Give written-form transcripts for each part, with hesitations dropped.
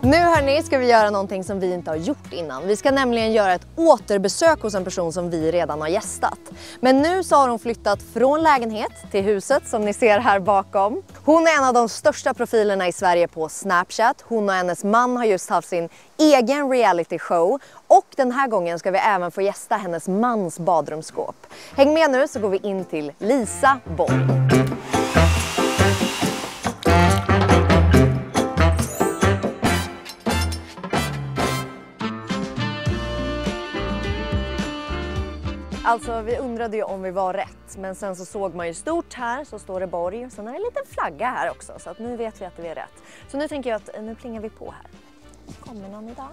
Nu hörni ska vi göra någonting som vi inte har gjort innan. Vi ska nämligen göra ett återbesök hos en person som vi redan har gästat. Men nu så har hon flyttat från lägenhet till huset som ni ser här bakom. Hon är en av de största profilerna i Sverige på Snapchat. Hon och hennes man har just haft sin egen reality show. Och den här gången ska vi även få gästa hennes mans badrumsskåp. Häng med nu så går vi in till Lisa Borg. Alltså vi undrade ju om vi var rätt, men sen så såg man ju stort här, så står det Borg och sen är det en liten flagga här också, så att nu vet vi att vi är rätt. Så nu tänker jag att nu plingar vi på här. Kommer någon idag?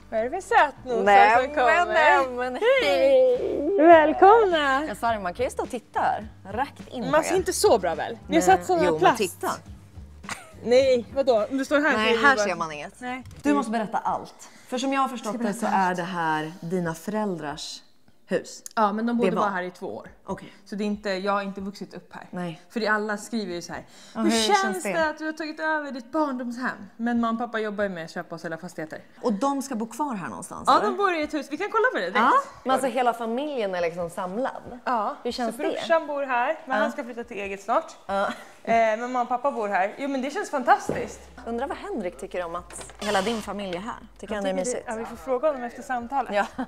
Vad är det för sötnosar som kommer? Men hej! Välkomna! Jag sa det, man kan ju stå och titta här, rakt in. Man ser inte så bra väl? Vi har satt sådana plast. Men titta. Nej, vadå? Om du står här. Nej, här ser man inget. Nej. Du måste berätta allt. För som jag har förstått det så är det här dina föräldrars hus. Ja, men de bodde bara här i 2 år. Okej. Så det är inte, jag har inte vuxit upp här. Nej. För alla skriver ju så här. Ja, hur känns det att du har tagit över ditt barndomshem? Men mamma och pappa jobbar ju med att köpa och sälja fastigheter. Och de ska bo kvar här någonstans? Ja, eller? de bor i ett hus. Vi kan kolla på det direkt. Ja, men alltså hela familjen är liksom samlad? Ja. Hur känns så det? brorsan bor här, men han ska flytta till eget snart. Men mamma och pappa bor här. Jo, men det känns fantastiskt. Undrar vad Henrik tycker om att hela din familj är här. Tycker han det är mysigt? Ja, vi får fråga honom efter samtalet. Ja.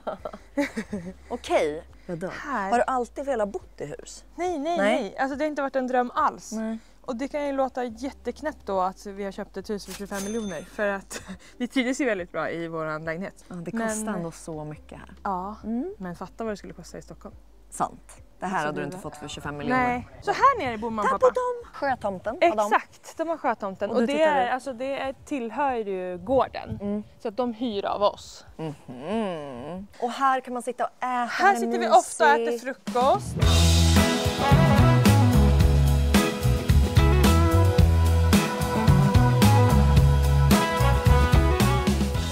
Okej. Här. Har du alltid velat bo i hus? Nej. Alltså det har inte varit en dröm alls. Nej. Och det kan ju låta jätteknäppt då att vi har köpt ett hus för 25 miljoner. För att vi trivdes ju väldigt bra i vår lägenhet. Ja, det kostar ändå så mycket här. Ja, men fatta vad det skulle kosta i Stockholm. Sant. Det här hade du inte fått för 25 miljoner. Nej. Så här nere bor mamma och pappa. Där bor de! Sjötomten. Exakt, de har sjötomten. Och det, är, alltså, det tillhör ju gården. Så att de hyr av oss. Och här kan man sitta och äta. Här sitter vi ofta och äter frukost.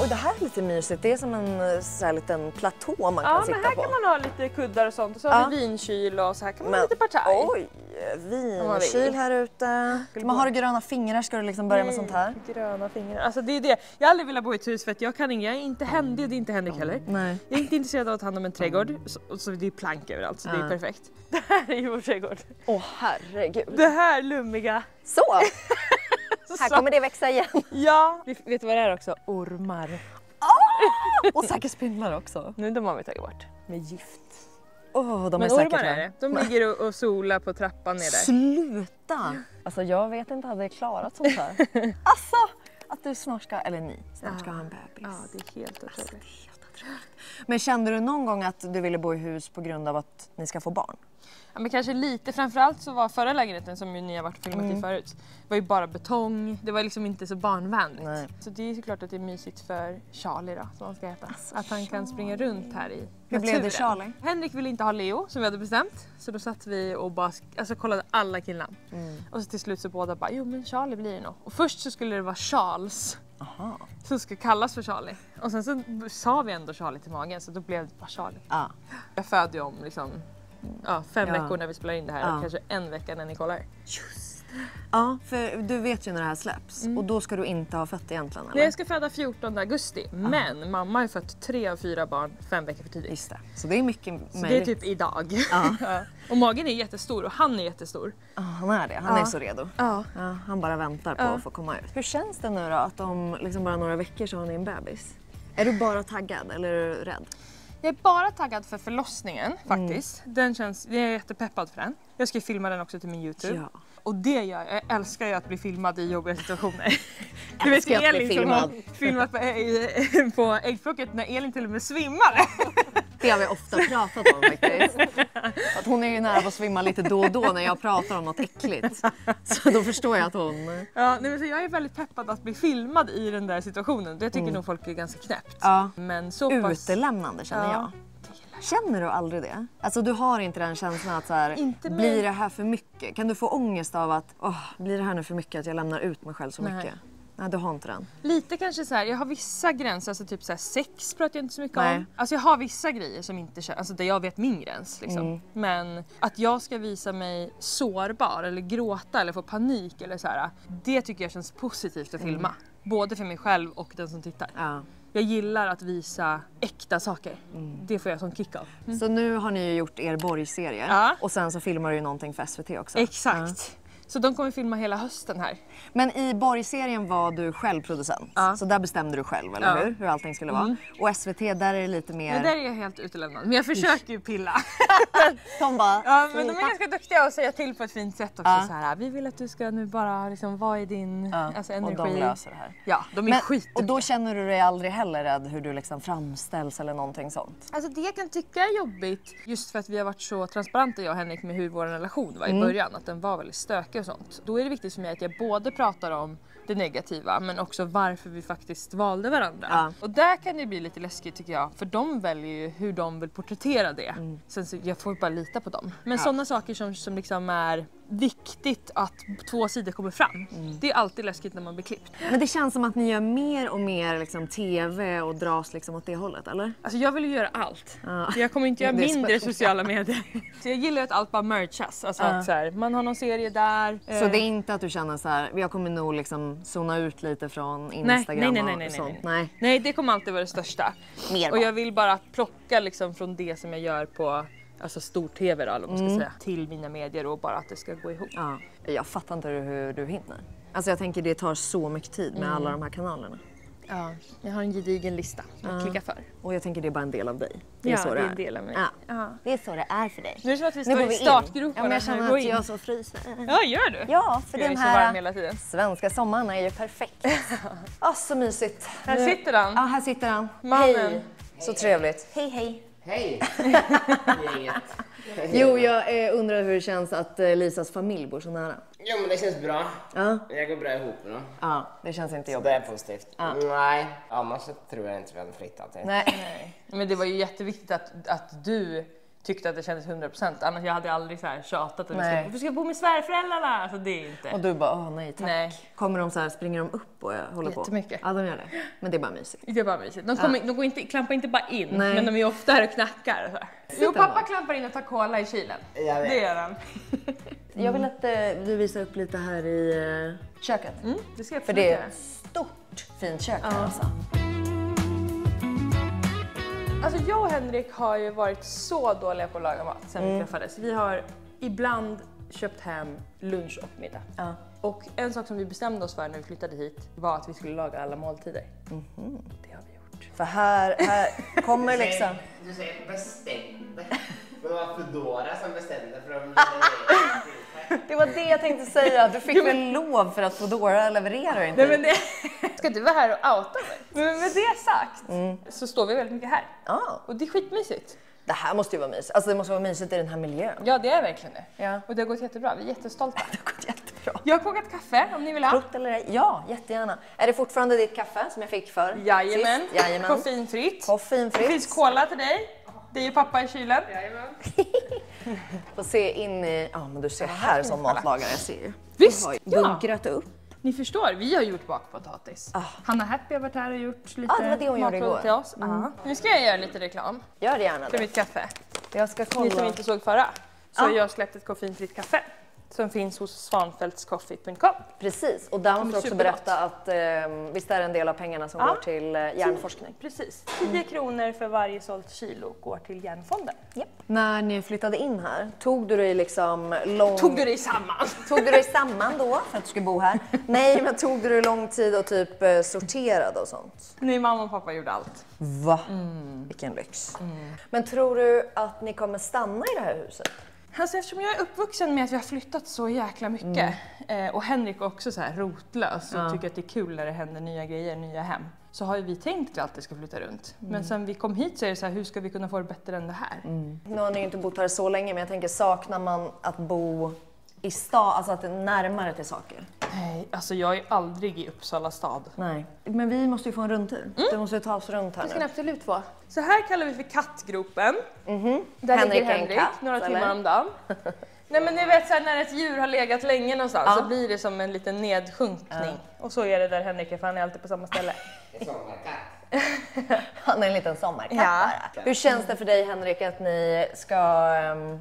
Och det här är lite mysigt. Det är som en så här liten platå man kan sitta på. Ja, men här kan man ha lite kuddar och sånt. Och så har vi vinkyl och så här kan man ha lite partaj. Oj, vinkyl här ute. Man har gröna fingrar, ska du liksom börja med sånt här? Gröna fingrar. Alltså det är det. Jag har aldrig velat bo i ett hus för att jag är inte händig och det är inte Henrik heller. Nej. Jag är inte intresserad av att ta hand om en trädgård. Så det är plank överallt så det är perfekt. Det här är ju vår trädgård. Åh herregud. Det här lummiga. Så! Här kommer det växa igen. Ja. Vet du vad det är också? Ormar. Och säkert spindlar också. Nu de har vi tagit bort. Med gift. De men är säkert ormar är det. De ligger och solar på trappan ner där. Sluta! Alltså jag vet inte hade jag klarat sånt här. Alltså att du snart ska, eller ni snart ska ha en bebis. Ja, det är helt otroligt. Men kände du någon gång att du ville bo i hus på grund av att ni ska få barn? Ja, men kanske lite. Framförallt så var förra lägenheten som ju ni har varit och filmat i förut var ju bara betong. Det var liksom inte så barnvänligt. Nej. Så det är såklart att det är mysigt för Charlie då, som han ska heta. Alltså, att han kan springa runt här i Hur blev det Charlie? Henrik ville inte ha Leo som vi hade bestämt. Så då satt vi och bara kollade alla killarna. Och så till slut så båda bara, jo men Charlie blir det nog. Och först så skulle det vara Charles. Aha. Som ska kallas för Charlie. Och sen så sa vi ändå Charlie till magen så då blev det bara Charlie. Jag födde ju om liksom 5 veckor när vi spelar in det här och kanske 1 vecka när ni kollar. Just. Ja, för du vet ju när det här släpps och då ska du inte ha fött egentligen, eller? Nej, jag ska föda 14 augusti, men mamma har fött 3 av 4 barn 5 veckor för tidigt. Just det. Så det är mycket möjligt. Så det är typ idag. Och magen är jättestor och han är jättestor. Ja, han är det. Han är så redo. Ja. Han bara väntar på att få komma ut. Hur känns det nu då att om liksom bara några veckor så har ni en bebis? Är du bara taggad eller är du rädd? Jag är bara taggad för förlossningen faktiskt. Jag är jättepeppad för den. Jag ska filma den också till min YouTube. Ja. Och det jag älskar ju att bli filmad i jobbiga situationer. Du vet Elin som har filmat på äggplocket när Elin till och med svimmar. Det har vi ofta pratat om faktiskt. Att hon är ju nära på att svimma lite då och då när jag pratar om något äckligt. Så då förstår jag att hon... Ja, nej, men så jag är väldigt peppad att bli filmad i den där situationen. Det tycker nog folk är ganska knäppt. Ja. Men så pass... Utelämnande känner jag. Känner du aldrig det? Alltså du har inte den känslan att så här, blir det här för mycket? Kan du få ångest av att, blir det här nu för mycket att jag lämnar ut mig själv så mycket? Nej, du har inte den. Lite kanske så här, jag har vissa gränser, alltså typ så här, sex pratar jag inte så mycket om. Alltså jag har vissa grejer som inte, alltså där jag vet min gräns liksom. Men att jag ska visa mig sårbar eller gråta eller få panik eller så här, det tycker jag känns positivt att filma. Både för mig själv och den som tittar. Ja. Jag gillar att visa äkta saker. Det får jag som kick av. Så nu har ni ju gjort er Borg-serie. Ja. Och sen så filmar du ju någonting för SVT också. Exakt. Så de kommer filma hela hösten här. Men i Borg-serien var du själv producent. Så där bestämde du själv, eller hur? Hur allting skulle vara. Och SVT, där är det lite mer... Men där är jag helt utelämnad. Men jag försöker ju pilla. De bara... Ja, men de är ganska duktiga att säga till på ett fint sätt också. Så här, vi vill att du ska nu bara liksom vara i din energi. Och de löser det här. Ja, de är skitduktiga. Och då känner du dig aldrig heller rädd hur du liksom framställs eller någonting sånt? Alltså det jag kan tycka är jobbigt, just för att vi har varit så transparenta jag och Henrik med hur vår relation var i början. Att den var väldigt stökig och sånt. Då är det viktigt för mig att jag både pratar om det negativa men också varför vi faktiskt valde varandra. Ja. Och där kan det bli lite läskigt tycker jag, för de väljer ju hur de vill porträttera det. Sen så jag får bara lita på dem. Men sådana saker som liksom är viktigt att 2 sidor kommer fram. Det är alltid läskigt när man blir klippt. Men det känns som att ni gör mer och mer liksom tv och dras liksom åt det hållet, eller? Alltså jag vill ju göra allt. Jag kommer inte göra mindre sociala medier. Så jag gillar att allt bara merchas. Alltså att så här, man har någon serie där. Så det är inte att du känner så här, jag kommer nog liksom zona ut lite från Instagram nej, och sånt? Nej, det kommer alltid vara det största. Och jag vill bara plocka liksom från det som jag gör på alltså stor-tv då, eller vad man ska säga, till mina medier och bara att det ska gå ihop. Ja. Jag fattar inte hur du hinner. Alltså jag tänker det tar så mycket tid med alla de här kanalerna. Ja, jag har en gedigen lista som klickar för. Och jag tänker det är bara en del av dig. Det är så det är. En del av mig. Ja. Det är så det är för dig. Nu är det så att vi står i startgroparna. Ja, men jag känner att jag så fryser. Ja, gör du? Ja, för jag den är så varm här hela tiden. svenska sommaren är ju perfekt. Så mysigt. Här sitter han. Ja, här sitter han. Mannen. Hej. Så trevligt. Hej, hej. Hej! Jo, jag undrar hur det känns att Lisas familj bor så nära. Jo, men det känns bra. Ja. Jag går bra ihop med dem. Ja, det känns inte Så jobbigt. det är positivt. Nej, annars så tror jag inte vi hade flyttat. Nej. Men det var ju jätteviktigt att du tyckte att det kändes 100%. Annars jag hade aldrig så här tjatat att vi ska bo med svärföräldrarna. Alltså det är inte. Och du bara, nej tack. Nej. Kommer de så här, springer de upp och håller på? Jättemycket. Ja, de gör det. Men det är bara mysigt. Det är bara mysigt. De går inte, klampar inte bara in, Nej. men de är ofta här och knackar. Så här. Jo, pappa klampar in och tar cola i kylen. Jag vet. Det gör han. Jag vill att du visar upp lite här i köket. Det ska jag För det är ett stort, fint kök här alltså. Alltså jag och Henrik har ju varit så dåliga på att laga mat sen vi träffades. Vi har ibland köpt hem lunch och middag. Ja. Och en sak som vi bestämde oss för när vi flyttade hit var att vi skulle laga alla måltider. Det har vi gjort. För här kommer liksom... Du säger bestämde. Men det var Foodora som bestämde för de Det var det jag tänkte säga. Du fick väl lov för att Foodora levererar inte? Nej, men det... Ska du vara här och outa mig? Men med det sagt så står vi väldigt mycket här. Ja. Och det är skitmysigt. Det här måste ju vara mysigt. Alltså det måste vara mysigt i den här miljön. Ja, det är verkligen det. Ja. Och det har gått jättebra. Vi är jättestolta. Det har gått jättebra. Jag har kokat kaffe om ni vill ha. Frukt eller ej? Ja, jättegärna. Är det fortfarande ditt kaffe som jag fick för Jajamän. sist? Jajamän. Koffeinfritt. Koffeinfritt. Det finns cola till dig. Det är ju pappa i kylen. Jajamän. Får se in i... Ja, men du ser här som matlagare, jag ser ju. Visst, Vi har ju ja. bunkrat upp. Ni förstår, vi har gjort bakpotatis. Hanna Happy har varit här och gjort lite det var det hon gjorde matlådor igår. till oss. Nu ska jag göra lite reklam Gör det gärna för det. mitt kaffe. Jag ska Ni som kolla. inte såg förra, så har jag släppt ett koffeinfritt kaffe som finns hos svanfältscoffee.com. Precis, och där måste du också supergott. berätta att visst är det en del av pengarna som går till hjärnforskning. Precis. 10 kronor för varje sålt kilo går till Hjärnfonden. Yep. När ni flyttade in här, tog du dig liksom lång... Tog du dig samman? Tog du dig samman då för att du skulle bo här? Nej, men tog du dig lång tid och typ sorterade och sånt? Nej, mamma och pappa gjorde allt. Va? Vilken lyx. Men tror du att ni kommer stanna i det här huset? Alltså eftersom jag är uppvuxen med att vi har flyttat så jäkla mycket och Henrik är också så här rotlös och tycker att det är kul när det händer nya grejer, nya hem. Så har ju vi tänkt att vi alltid ska flytta runt. Men sen vi kom hit så är det så här, hur ska vi kunna få det bättre än det här? Nu har ni ju inte bott här så länge, men jag tänker, saknar man att bo i stad, alltså att det är närmare till saker? Nej, alltså jag är aldrig i Uppsala stad. Nej. Men vi måste ju få en rundtur. Vi måste ju ta oss runt här Det ska nu. ni absolut få. Så här kallar vi för kattgropen. Där Henrik ligger är en Henrik katt, några eller? timmar om dagen. Nej men ni vet så här, när ett djur har legat länge någonstans så blir det som en liten nedsjunkning. Och så är det där Henrik är, för han är alltid på samma ställe. Han är en liten sommarkatt Ja. bara. Hur känns det för dig, Henrik, att ni ska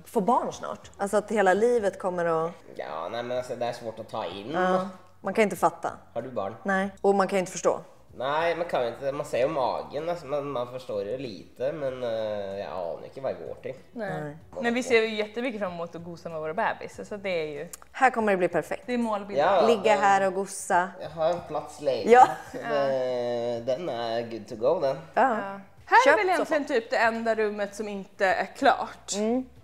få barn snart? Alltså att hela livet kommer att... Ja, nej men alltså det är svårt att ta in. Man kan inte fatta. Har du barn? Nej. Och man kan inte förstå. Nej, man kan inte. Man ser ju magen, alltså, man förstår ju lite, men jag anar inte vad jag går till. Nej. Men vi ser ju jättemycket fram emot att gosa med våra bebisar, så det är ju... Här kommer det bli perfekt. Det är målbilden. Ja, Ligga här och gossa. Jag har en plats ledig. Ja. Den är good to go den. Ja. Här är Köp väl egentligen typ det enda rummet som inte är klart.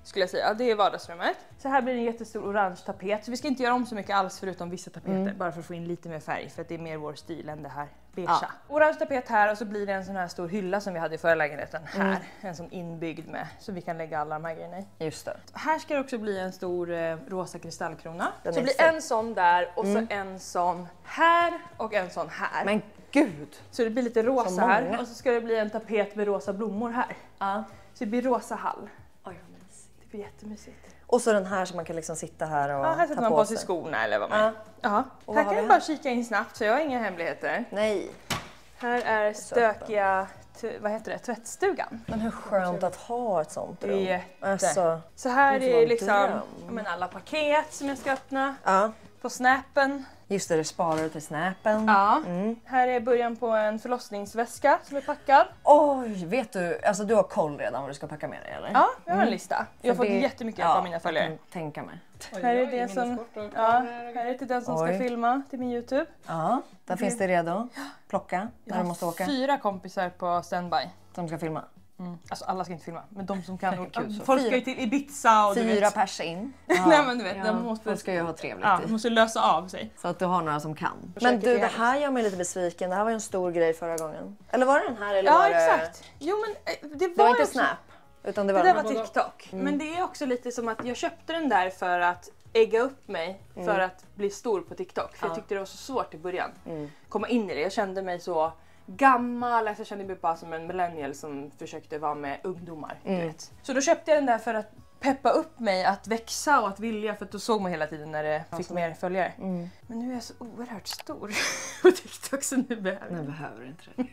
Skulle jag säga. Det är vardagsrummet. Så här blir det en jättestor orange tapet. Så vi ska inte göra om så mycket alls förutom vissa tapeter. Bara för att få in lite mer färg. För att det är mer vår stil än det här beigea. Ja. Orange tapet här och så blir det en sån här stor hylla som vi hade i förra lägenheten. Här. En sån inbyggd med. Så vi kan lägga alla de här grejerna i. Just det. Här ska det också bli en stor rosa kristallkrona. Den så det blir en sån där och så en sån här och en sån här. Men gud! Så det blir lite rosa här och så ska det bli en tapet med rosa blommor här. Ja. Så det blir rosa hall. Oj, vad mysigt. Det blir jättemysigt. Och så den här som man kan liksom sitta här och här sätter man på sig skorna eller vad man... Ja. Och Här vad har kan vi jag bara kika in snabbt så jag har inga hemligheter. Nej. Här är stökiga, tvättstugan. Men hur skönt att ha ett sånt rum. Jätte. Alltså, Så här det var är liksom dröm. alla paket som jag ska öppna. ja. På snappen. Just det, det sparar du till snappen. Ja. Här är början på en förlossningsväska som är packad. Oj, vet du, alltså du har koll redan vad du ska packa med dig eller? Ja, jag har en lista. Jag har fått det- jättemycket hjälp av mina följare. Jag kan tänka mig. Här är det som, här är till den som ska Oj. filma till min YouTube. Ja, där finns det redo. Plocka när du måste åka. 4 kompisar på standby. Som ska filma. Alltså alla ska inte filma, men de som kan. Kul så. Folk ska ju till Ibiza och du 4 vet. pers in. Nej men du vet, Ja, de måste, folk ska ju ha trevligt ja, i. måste lösa av sig. Så att du har några som kan. Men du, det här gör mig lite besviken. Det här var ju en stor grej förra gången. Eller var det den här? Eller Ja var det... exakt. Jo men det var, Det var inte också, Snap. Utan det det var där den var här. TikTok. Men det är också lite som att jag köpte den där för att ägga upp mig för att bli stor på TikTok. För jag tyckte det var så svårt i början. Komma in i det. Jag kände mig så gammal, alltså jag kände mig bara som en millennial som försökte vara med ungdomar. Du vet. Så då köpte jag den där för att peppa upp mig att växa och att vilja, för att då såg man hela tiden när det fick mer följare. Men nu är jag så oerhört stor på TikTok så nu behöver Nu behöver du inte det.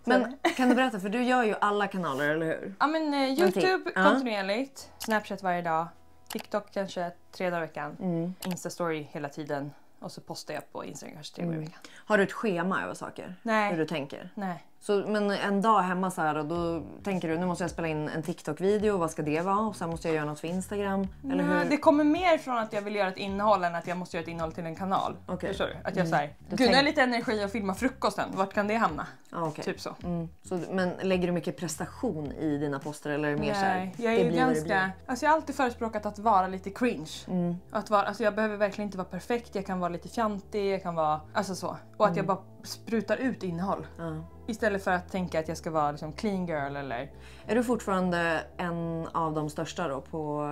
Men kan du berätta, för du gör ju alla kanaler, eller hur? Ja men YouTube Ja. kontinuerligt, Snapchat varje dag, TikTok kanske 3 dagar i veckan, Insta-story hela tiden och så postar jag på Instagram kanske 3 gånger i veckan. Har du ett schema över saker? Nej. Hur du tänker? Nej. Så, men en dag hemma så här och då tänker du, nu måste jag spela in en TikTok-video, vad ska det vara? Och sen måste jag göra något för Instagram, eller hur? Det kommer mer från att jag vill göra ett innehåll än att jag måste göra ett innehåll till en kanal. Okej. Förstår du? Att jag säger, gud jag har lite energi att filma frukosten, vart kan det hamna? Ja, okej. Typ så. Så, men lägger du mycket prestation i dina poster eller är det mer så här, Nej, jag är det ju blir vad det ganska... Alltså jag har alltid förespråkat att vara lite cringe. Att vara, alltså jag behöver verkligen inte vara perfekt, jag kan vara lite fjantig, jag kan vara... Alltså så. Och att jag bara sprutar ut innehåll. Ja. Istället för att tänka att jag ska vara liksom clean girl eller... Är du fortfarande en av de största då på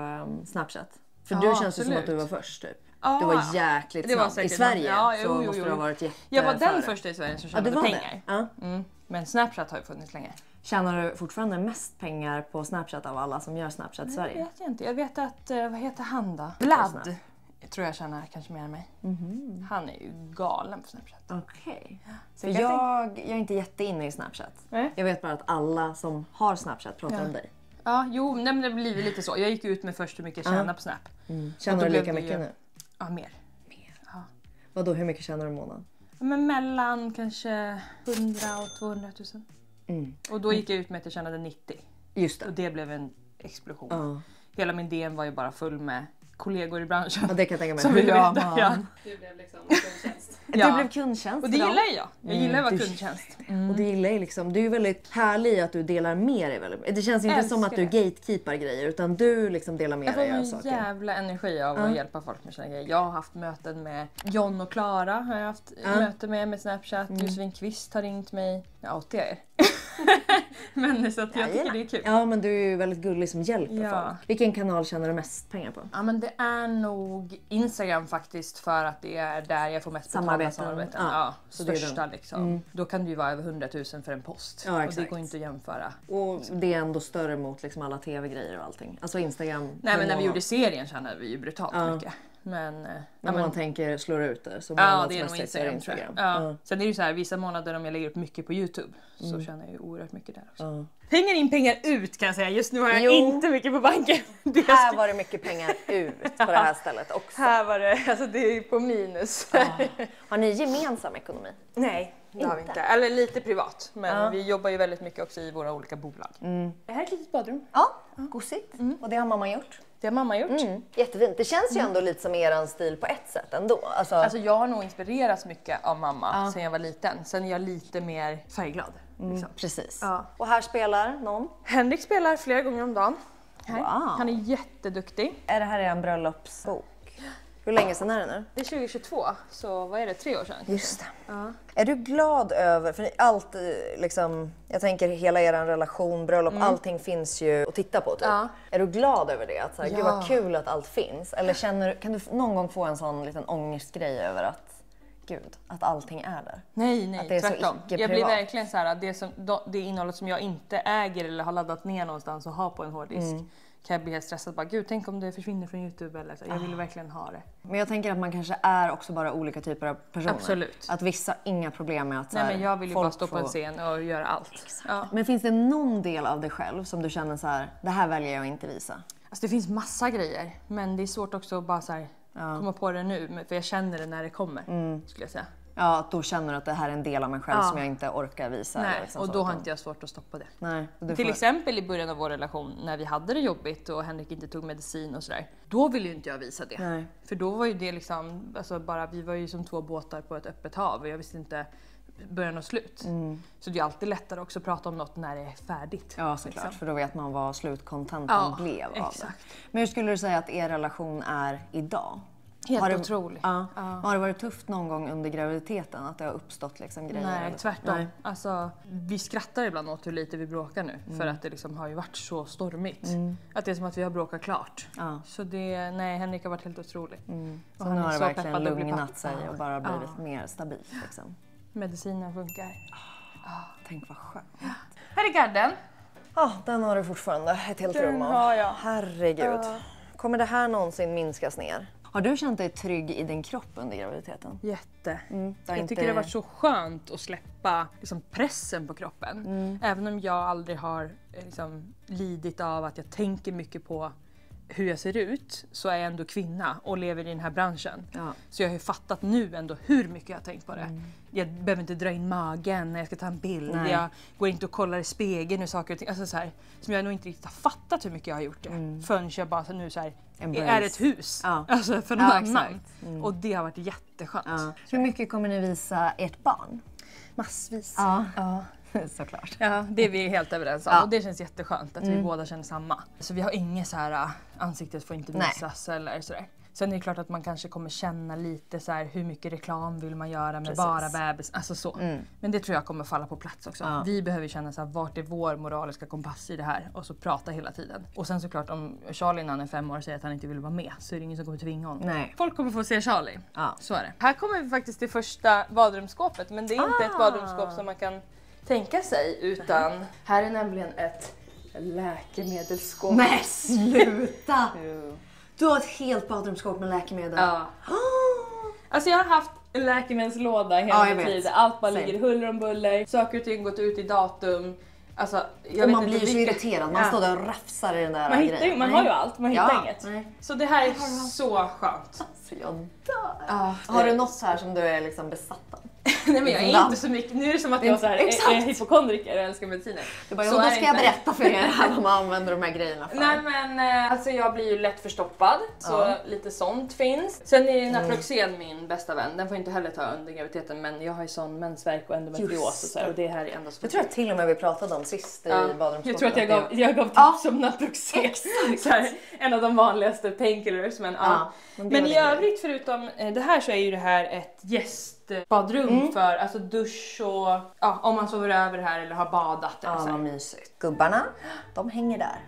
Snapchat? För Ja, du känns ju som absolut. att du var först typ. Ja, Du var jäkligt det var snabb. I säkert Sverige Ja, så jo, måste du ha varit Jag var den före. första i Sverige som Ja, det tjänade var pengar. det. Ja. Men Snapchat har ju funnits länge. Tjänar du fortfarande mest pengar på Snapchat av alla som gör Snapchat i Det Sverige? vet jag inte. Jag vet att, vad heter han då? Snap. Vlad. Jag tror jag tjänar kanske mer än mig. Han är ju galen på Snapchat. Okej. Så För jag är inte jätteinne i Snapchat. Nej. Jag vet bara att alla som har Snapchat pratar om dig. Ja, jo, nej, men det blir lite så. Jag gick ut med först hur mycket jag tjänar på Snap. Tjänar Och då du blev lika det mycket ju- nu? Ja, mer. Vadå, hur mycket tjänar du i månaden? Men mellan kanske 100 och 200 000. Och då gick jag ut med att jag tjänade 90. Just Och det. det blev en explosion. Ja. Hela min DM var ju bara full med kollegor i branschen. Ja, det kan jag tänka mig. Som Hur ville gör veta. man? Ja. Du blev liksom kundtjänst. Du Ja. blev kundtjänst Och det för dem. gillar jag. Jag gillar att vara Du- kundtjänst. Och det gillar jag liksom. Du är väldigt härlig i att du delar med dig väldigt. Det känns inte som att du Älskar gatekeepar grejer utan du liksom delar med Jag får dig av en saker. jävla energi av att hjälpa folk med sina grejer. Jag har haft möten med John och Klara. Har jag haft möte med Snapchat. Josefin Kvist har ringt mig. Jag outar er. Men så att jag tycker det är kul. Ja, men du är ju väldigt gullig som hjälper Ja. folk. Vilken kanal tjänar du mest pengar på? Ja men det är nog Instagram faktiskt för att det är där jag får mest betalda samarbeten. Ja, Ja, så det är största liksom. Då kan det ju vara över 100 000 för en post. Ja, och det exakt. går inte att jämföra. Och det är ändå större mot liksom alla tv-grejer och allting. Alltså Instagram. Nej men när vi gjorde serien tjänade vi ju brutalt Ja. mycket. Men man tänker slår ut det så ja, det är nog Instagram. Ja. Sen är det ju så här, vissa månader om jag lägger upp mycket på YouTube så tjänar jag ju oerhört mycket där också. Pengar in, pengar ut kan jag säga. Just nu har jag inte mycket på banken. Här var det mycket pengar ut på det här stället också. Här var det, alltså det är på minus. Har ni gemensam ekonomi? Nej, det har vi inte. Eller lite privat. Men vi jobbar ju väldigt mycket också i våra olika bolag. Det här är ett litet badrum. Ja, gosigt. Och det har mamma gjort? Det har mamma gjort. Jättefint. Det känns ju ändå lite som eran stil på ett sätt ändå. Alltså jag har nog inspirerats mycket av mamma sen jag var liten. Sen är jag lite mer färgglad. Liksom. Precis. Ja. Och här spelar någon? Henrik spelar flera gånger om dagen. Här. Wow. Han är jätteduktig. Är det här en bröllopsbok? Hur länge sedan är det nu? Det är 2022, så vad är det, 3 år sedan? Just det. Ja. Är du glad över, för allt liksom, jag tänker hela er relation, bröllop, allting finns ju att titta på typ. Ja. Är du glad över det? Att så här, gud vad kul att allt finns? Eller kan du någon gång få en sån liten ångestgrej över att gud, att allting är där? Nej, att det är tvärtom. Så jag blir verkligen så här, det innehållet som jag inte äger eller har laddat ner någonstans och har på en hårddisk. Kan jag bli helt stressad. Bara, gud, tänk om det försvinner från YouTube eller så. Jag vill verkligen ha det. Men jag tänker att man kanske är också bara olika typer av personer. Absolut. Att vissa inga problem med att så här, men jag vill ju bara stå på en scen och göra allt. Ja. Men finns det någon del av dig själv som du känner så här, det här väljer jag inte visa? Alltså det finns massa grejer. Men det är svårt också att bara så här, komma på det nu. För jag känner det när det kommer, skulle jag säga. Ja, att då känner du att det här är en del av mig själv som jag inte orkar visa. Nej, liksom och då har inte jag svårt att stoppa det. Nej, Till exempel i början av vår relation när vi hade det jobbigt och Henrik inte tog medicin och sådär. Då ville ju inte jag visa det. Nej. För då var ju det liksom, alltså bara, vi var ju som 2 båtar på ett öppet hav och jag visste inte början och slut. Så det är alltid lättare också att prata om något när det är färdigt. Ja, såklart. Liksom. För då vet man vad slutkontentan blev av det. Men hur skulle du säga att er relation är idag? Helt otroligt. Har det varit tufft någon gång under graviditeten att det har uppstått liksom grejer? Nej, tvärtom. Nej. Alltså, vi skrattar ibland åt hur lite vi bråkar nu. För att det liksom har ju varit så stormigt. Att det är som att vi har bråkat klart. Så det, nej, Henrik har varit helt otrolig. Så nu har det verkligen lugnat sig och bara blivit mer stabilt. Liksom. Medicinen funkar. Tänk vad skönt. Här är garden. Ja, den har du fortfarande ett helt rum av. Har jag. Herregud. Kommer det här någonsin minskas ner? Har du känt dig trygg i din kropp under graviditeten? Jätte. Jag tycker det har varit så skönt att släppa liksom, pressen på kroppen. Även om jag aldrig har liksom, lidit av att jag tänker mycket på hur jag ser ut, så är jag ändå kvinna och lever i den här branschen. Så jag har ju fattat nu ändå hur mycket jag har tänkt på det. Jag behöver inte dra in magen när jag ska ta en bild. Nej. Jag går inte och kollar i spegeln hur saker och ting, alltså så här, som jag nog inte riktigt har fattat hur mycket jag har gjort det. Förrän jag bara så nu så här, är ett hus alltså för någon annan. Och det har varit jätteskönt. Hur mycket kommer ni visa ert barn? Massvis. Ja. Såklart. Ja, det är vi helt överens om. Och det känns jätteskönt att vi båda känner samma. Så vi har inget så här, ansiktet får inte visas eller sådär. Sen är det klart att man kanske kommer känna lite så här, hur mycket reklam vill man göra med bara bebis, alltså så. Men det tror jag kommer falla på plats också. Vi behöver känna så här, vart är vår moraliska kompass i det här och så prata hela tiden. Och sen såklart om Charlie när han är 5 år säger att han inte vill vara med så är det ingen som kommer tvinga honom. Nej. Folk kommer få se Charlie. Så är det. Här kommer vi faktiskt till första badrumsskåpet, men det är inte ett badrumsskåp som man kan tänka sig, utan här är nämligen ett läkemedelsskåp. Men sluta! Du har ett helt badrumsskåp med läkemedel. Ja. Alltså jag har haft en läkemedelslåda hela tiden. Allt bara ligger huller om buller. Saker och ting gått ut i datum. Alltså, och man blir ju så irriterad. Man står där och rafsar i den där grejen. Man har ju allt, man hittar inget. Nej. Så det här är så skönt. Alltså jag dör. Har du något här som du är liksom besatt av? Nej, men jag är inte så mycket. Nu är det som att jag så här är hypokondriker och älskar mediciner. Då ska jag berätta för er här vad man använder de här grejerna för. Nej, men alltså jag blir ju lätt förstoppad. Så lite sånt finns. Sen är Naproxen min bästa vän. Den får inte heller ta under graviditeten. Men jag har ju sån mensvärk och endometrios och så här, och det här är ändå så. Jag tror att till och med vi pratade om sist i badrumsskåpet. Jag tror att jag gav tips om Naproxen. Så här, en av de vanligaste painkillers. Men i övrigt förutom det här så är ju det här ett gästbadrum för alltså dusch och om man sover över här eller har badat. Ja, vad mysigt. Gubbarna, de hänger där.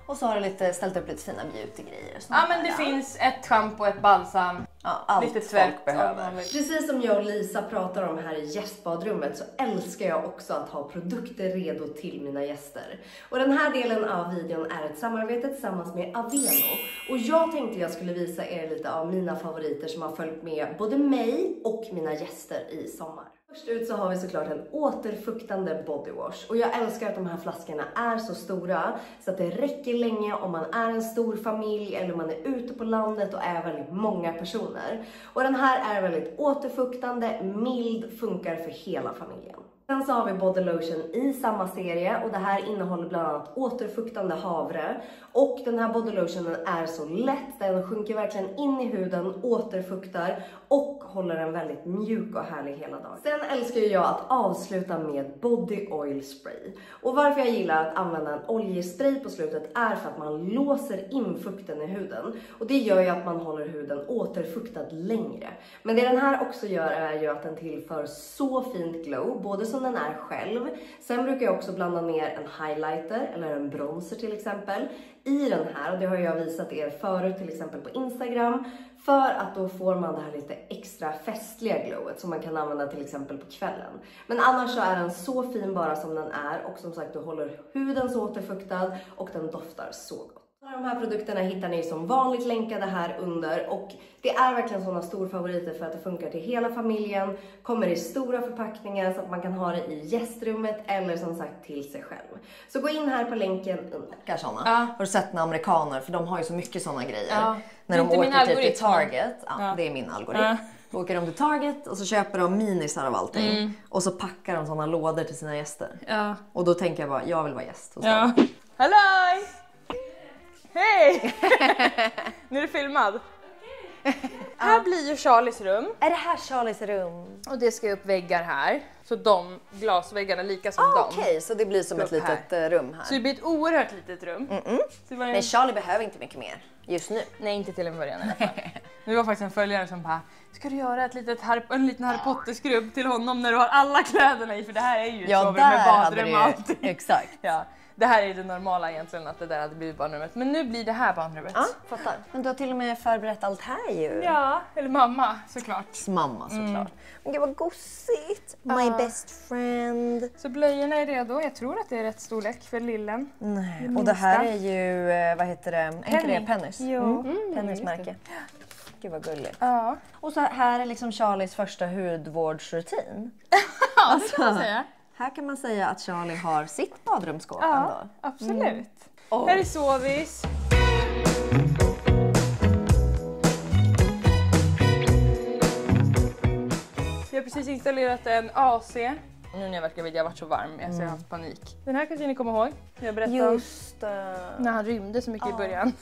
Och så har du ställt upp lite fina beautygrejer. Ja, men det finns ett shampoo, ett balsam, Ja, allt lite tvätt folk behöver. Precis som jag och Lisa pratar om här i gästbadrummet så älskar jag också att ha produkter redo till mina gäster. Och den här delen av videon är ett samarbete tillsammans med Aveno. Och jag tänkte jag skulle visa er lite av mina favoriter som har följt med både mig och mina gäster i sommar. Först ut så har vi såklart en återfuktande bodywash. Och jag älskar att de här flaskorna är så stora så att det räcker länge om man är en stor familj eller man är ute på landet och är väldigt många personer. Och den här är väldigt återfuktande, mild, funkar för hela familjen. Sen så har vi body lotion i samma serie och det här innehåller bland annat återfuktande havre. Och den här body lotionen är så lätt, den sjunker verkligen in i huden, återfuktar och håller den väldigt mjuk och härlig hela dagen. Sen älskar jag att avsluta med body oil spray. Och varför jag gillar att använda en oljespray på slutet är för att man låser in fukten i huden. Och det gör ju att man håller huden återfuktad längre. Men det den här också gör är ju att den tillför så fint glow, både som den är själv. Sen brukar jag också blanda ner en highlighter eller en bronzer till exempel i den här. Och det har jag visat er förut till exempel på Instagram. För att då får man det här lite extra festliga glowet som man kan använda till exempel på kvällen. Men annars så är den så fin bara som den är. Och som sagt, du håller huden så återfuktad och den doftar så gott. De här produkterna hittar ni som vanligt länkade här under och det är verkligen sådana stora favoriter för att det funkar till hela familjen, kommer i stora förpackningar så att man kan ha det i gästrummet eller som sagt till sig själv. Så gå in här på länken under. Såna. Har du sett när amerikaner, för de har ju så mycket sådana grejer. Ja. När de åker typ till Target, det är min algoritm. Då åker de till Target och så köper de minisar av allting. Och så packar de sådana lådor till sina gäster. Och då tänker jag bara, jag vill vara gäst hos dem. Hallå! Hej! Nu är du filmad. Här blir ju Charlies rum. Är det här Charlies rum? Och det ska upp väggar här. Så de glasväggarna lika som dem. Okej, så det blir som ett litet rum här. Så det blir ett oerhört litet rum. Men Charlie behöver inte mycket mer just nu. Nej, inte till en början i alla fall. Det var faktiskt en följare som bara, ska du göra en liten Harry Potter-skrubb till honom när du har alla kläderna i? För det här är ju så med badrum och allting. Exakt. Ja. Det här är det normala egentligen, att det där hade blivit barnrummet. Men nu blir det här barnrummet. Ja, fattar. Men du har till och med förberett allt här ju. Ja, eller mamma såklart. Mamma såklart. Men gud vad gossigt. My best friend. Så blöjorna är redo. Jag tror att det är rätt storlek för lillen. Nej. Och det här är ju, vad heter det? Penny. Är det Pennys? Jo. Pennys märke. Gud vad gulligt. Ja. Och så här är liksom Charlies första hudvårdsrutin. Ja, det kan man säga. Här kan man säga att Charlie har sitt badrumsskåp ändå. Absolut. Här är sovis. Jag har precis installerat en AC. Nu när jag verkar vilja varit så varm, så jag har haft panik. Den här kanske ni kommer ihåg. Jag berättade Just när han rymde så mycket i början.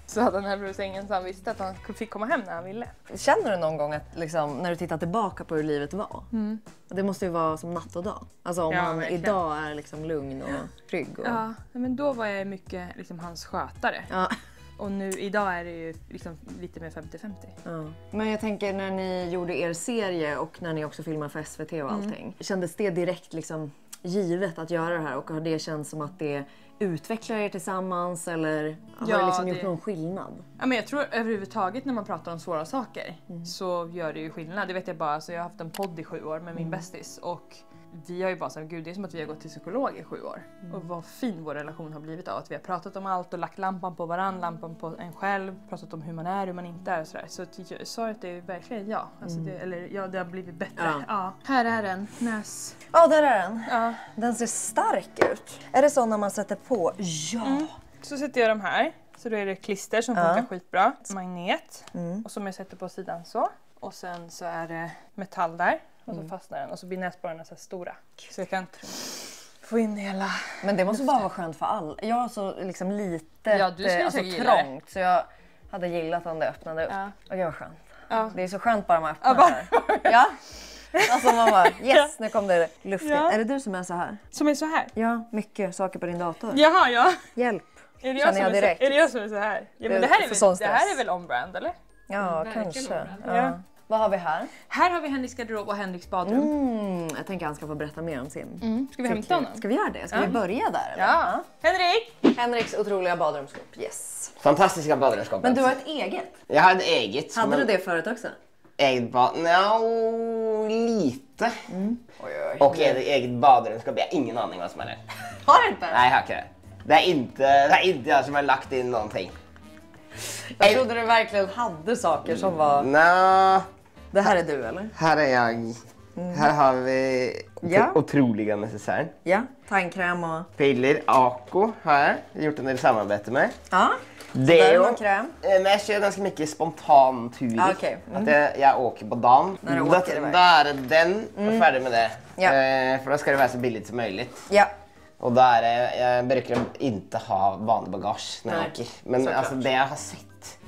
Så hade han här bredvid sängen så han visste att han fick komma hem när han ville. Känner du någon gång att liksom, när du tittar tillbaka på hur livet var? Det måste ju vara som natt och dag. Alltså om han verkligen idag är liksom lugn och trygg. Och... Ja, men då var jag mycket liksom hans skötare. Ja. Och nu idag är det ju liksom lite mer 50-50. Ja. Men jag tänker när ni gjorde er serie och när ni också filmade för SVT och allting. Kändes det direkt liksom givet att göra det här och har det känts som att det utvecklar er tillsammans eller har det liksom gjort någon skillnad? Ja, men jag tror överhuvudtaget när man pratar om svåra saker så gör det ju skillnad. Det vet jag bara, så jag har haft en podd i 7 år med min bästis och vi har ju bara sagt, gud det är som att vi har gått till psykolog i 7 år. Och vad fin vår relation har blivit av att vi har pratat om allt och lagt lampan på varann, lampan på en själv. Pratat om hur man är, hur man inte är och sådär. Så svaret är verkligen ja. Alltså det har blivit bättre. Ja. Här är den, näs. Ja, där är den. Ja. Den ser stark ut. Är det så när man sätter på? Ja. Så sätter jag dem här. Så då är det klister som funkar skitbra. Magnet. Och som jag sätter på sidan så. Och sen så är det metall där. Och så fastnar den och så blir näsborrarna så här stora. Så jag kan få in hela... Men det måste bara vara skönt för alla. Jag har så liksom lite alltså, trångt så jag hade gillat om det öppnade upp. Ja. Och det var skönt. Ja. Det är så skönt bara man öppnar här. Ja. Alltså man bara, yes, nu kom det luft in. Ja. Är det du som är så här? Som är så här? Ja, mycket saker på din dator. Jaha, ja. Hjälp. Är det jag som är så här? Ja, men det här är väl on-brand, eller? Ja, kanske. Ja. Vad har vi här? Här har vi Henriks garderob och Henriks badrum. Jag tänker att han ska få berätta mer om sin. Ska vi hämta honom? Ska vi göra det? Ska vi börja där? Eller? Ja. Henrik! Henriks otroliga badrumsskåp. Yes. Yes. Fantastiska badrumsskåpet. Men du har ett eget? Jag hade eget. Hade du det förut också? Eget bad? No, lite. Oj, oj. Och eget badrumsskåp. Jag har ingen aning vad som är det. Har du inte? Nej, jag har inte det. Det är inte jag som har lagt in någonting. Jag trodde du verkligen hade saker som var... Nå, Det här är du eller? här är jag. Här har vi Ja. otroliga necessär. Ja, tandkräm och... Piller, Ako har jag gjort en del samarbete med. Ja, Det där är var kräm. Men jag kör ganska mycket spontan tur. Ah, okej. Att jag åker på dagen. När du åker iväg. Där är den och färdig med det. Ja. För då ska det vara så billigt som möjligt. Ja. Och där är, jag brukar inte ha vanlig bagage när jag Nej, åker. Men såklart. alltså det jag har sett.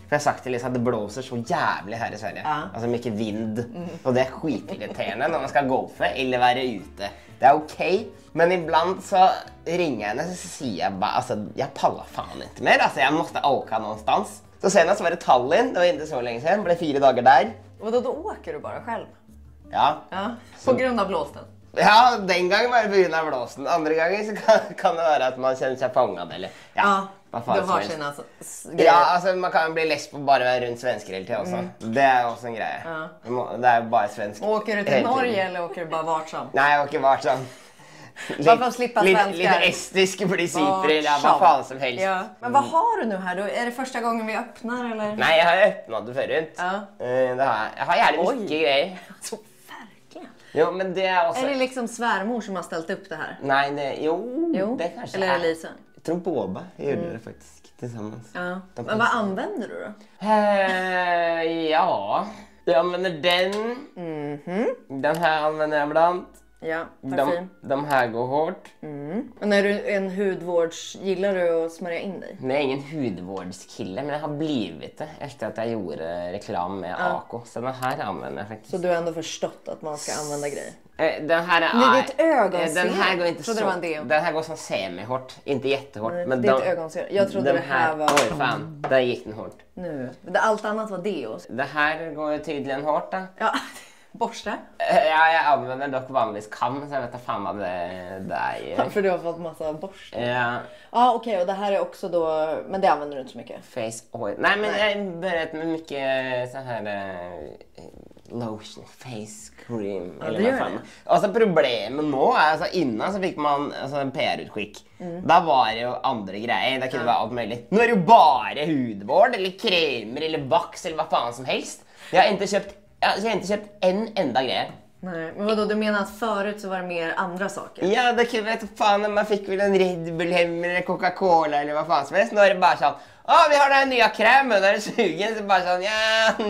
För jag har sagt till Lisa att det blåser så jävligt här i Sverige. Ja. Alltså mycket vind. Och det är skitirriterande när man ska golfa eller vara ute. Det är okej. Men ibland så ringer jag henne och så säger jag bara alltså jag pallar fan inte mer. Alltså jag måste åka någonstans. Så senast var det Tallinn, det var inte så länge sedan. Det blev 4 dagar där. Och då åker du bara själv? Ja. Ja, på grund av blåsten? Ja, den gången var det på grund av blåsten. Andra gången så kan det vara att man känner sig fångad eller vad fan du som har helst. sina grejer. Ja, alltså man kan bli less på bara vara runt svenskar hela tiden också. Det är också en grej. Ja. Det är bara svensk. Åker du till hela Norge tiden. eller åker du bara vart som? Nej, jag åker vart som. Bara för att slippa svenskar. Lite estisk principer Vart eller vad som. fan som helst. Ja. Men vad har du nu här då? Är det första gången vi öppnar eller? Nej, jag har öppnat det förut. Ja. Det har jag. Jag har jävligt Oj. mycket grejer. Så verkligen. Jo, men det är också... Är det liksom svärmor som har ställt upp det här? Nej, det kanske Eller är det Lisa? Jag tror båda gjorde det faktiskt tillsammans. Ja. Men vad använder du då? Ja, jag använder den. Den här använder jag ibland. Ja, parfym. De här går hårt. Men är du en hudvårds... Gillar du att smörja in dig? Men jag är ingen hudvårdskille, men jag har blivit det efter att jag gjorde reklam med Ako. Så den här använder jag faktiskt. Så du har ändå förstått att man ska använda grejer? Den här är... Nej, det är ett ögonserum. Den här går inte Trodde så... det var en deo. Den här går som semi-hårt, inte jättehårt. Men det är ett ögonserum. Jag trodde det här var... Oj fan, där gick den hårt. Nu. Allt annat var deo. Det här går tydligen hårt då. Ja, borste. Ja, jag använder dock vanligtvis kam, så jag vet inte fan vad det är. För du har fått massa borste. Ja, Ja, okej. Och det här är också då... Men det använder du inte så mycket. face oil. Nej, men jag har börjat med mycket så här lotion, face cream Ja, eller det vad gör fan. det. Alltså problemet nu är alltså innan så fick man alltså, en PR-utskick. Där var det ju andra grejer, det kunde vara allt möjligt. Nu är det ju bara hudvård eller kremer eller vax eller vad fan som helst. Jag har inte köpt en enda grej. Nej, men vadå? Du menar att förut så var det mer andra saker? Ja, det kunde vara fan när man fick väl en Red Bull hem eller Coca-Cola eller vad fan som helst. Nu är det bara så vi har den här nya krämen, där är sugen. Så bara så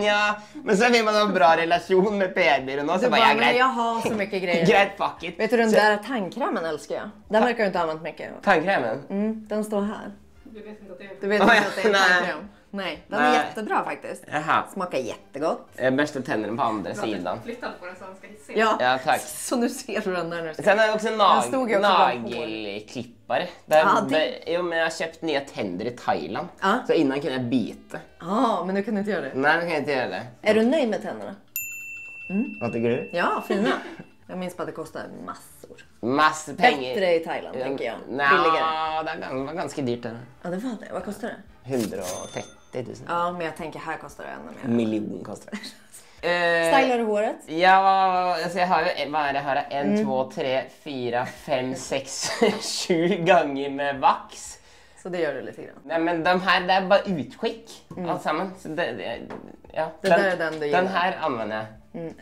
ja. Men sen vill man ha en bra relation med PR-byrån och så bara, men jag har så mycket grejer. Grejt, fuck it. Vet du, den där tandkrämen älskar jag. Den verkar du inte ha använt mycket. Tandkrämen? Den står här. Du vet inte att det är... Du vet inte att det är en Nej. tandkräm? Nej, den är Nej. jättebra faktiskt. Jaha. Smakar jättegott. Jag borstar tänderna på andra sidan. Flyttade på den så han ska se. Ja, tack. Så nu ser du den där nu. Sen har jag också en Den stod ju också bara på nagelklippare. Jo, men jag har köpt nya tänder i Thailand. Ja. Så innan kunde jag bita. Ja, men nu kan du inte göra det. Nej, nu kan jag inte göra det. Är du nöjd med tänderna? Vad tycker du? Ja, fina. Jag minns bara att det kostar massor. Massor pengar. Bättre i Thailand, tänker jag. Nja, Billigare. det var ganska dyrt där. Ja, det var det. Vad kostar det? 130 000. Ja, men jag tänker här kostar det ännu mer. Miljon kostar det. Stylar du håret? Ja, alltså jag har ju, vad är det här? 1, 2, 3, 4, 5, 6, 7 gånger med vax. Så det gör du lite grann. Nej, men de här, det är bara utskick alltsammans. Så ja. Det där är den du gillar. Den här använder jag.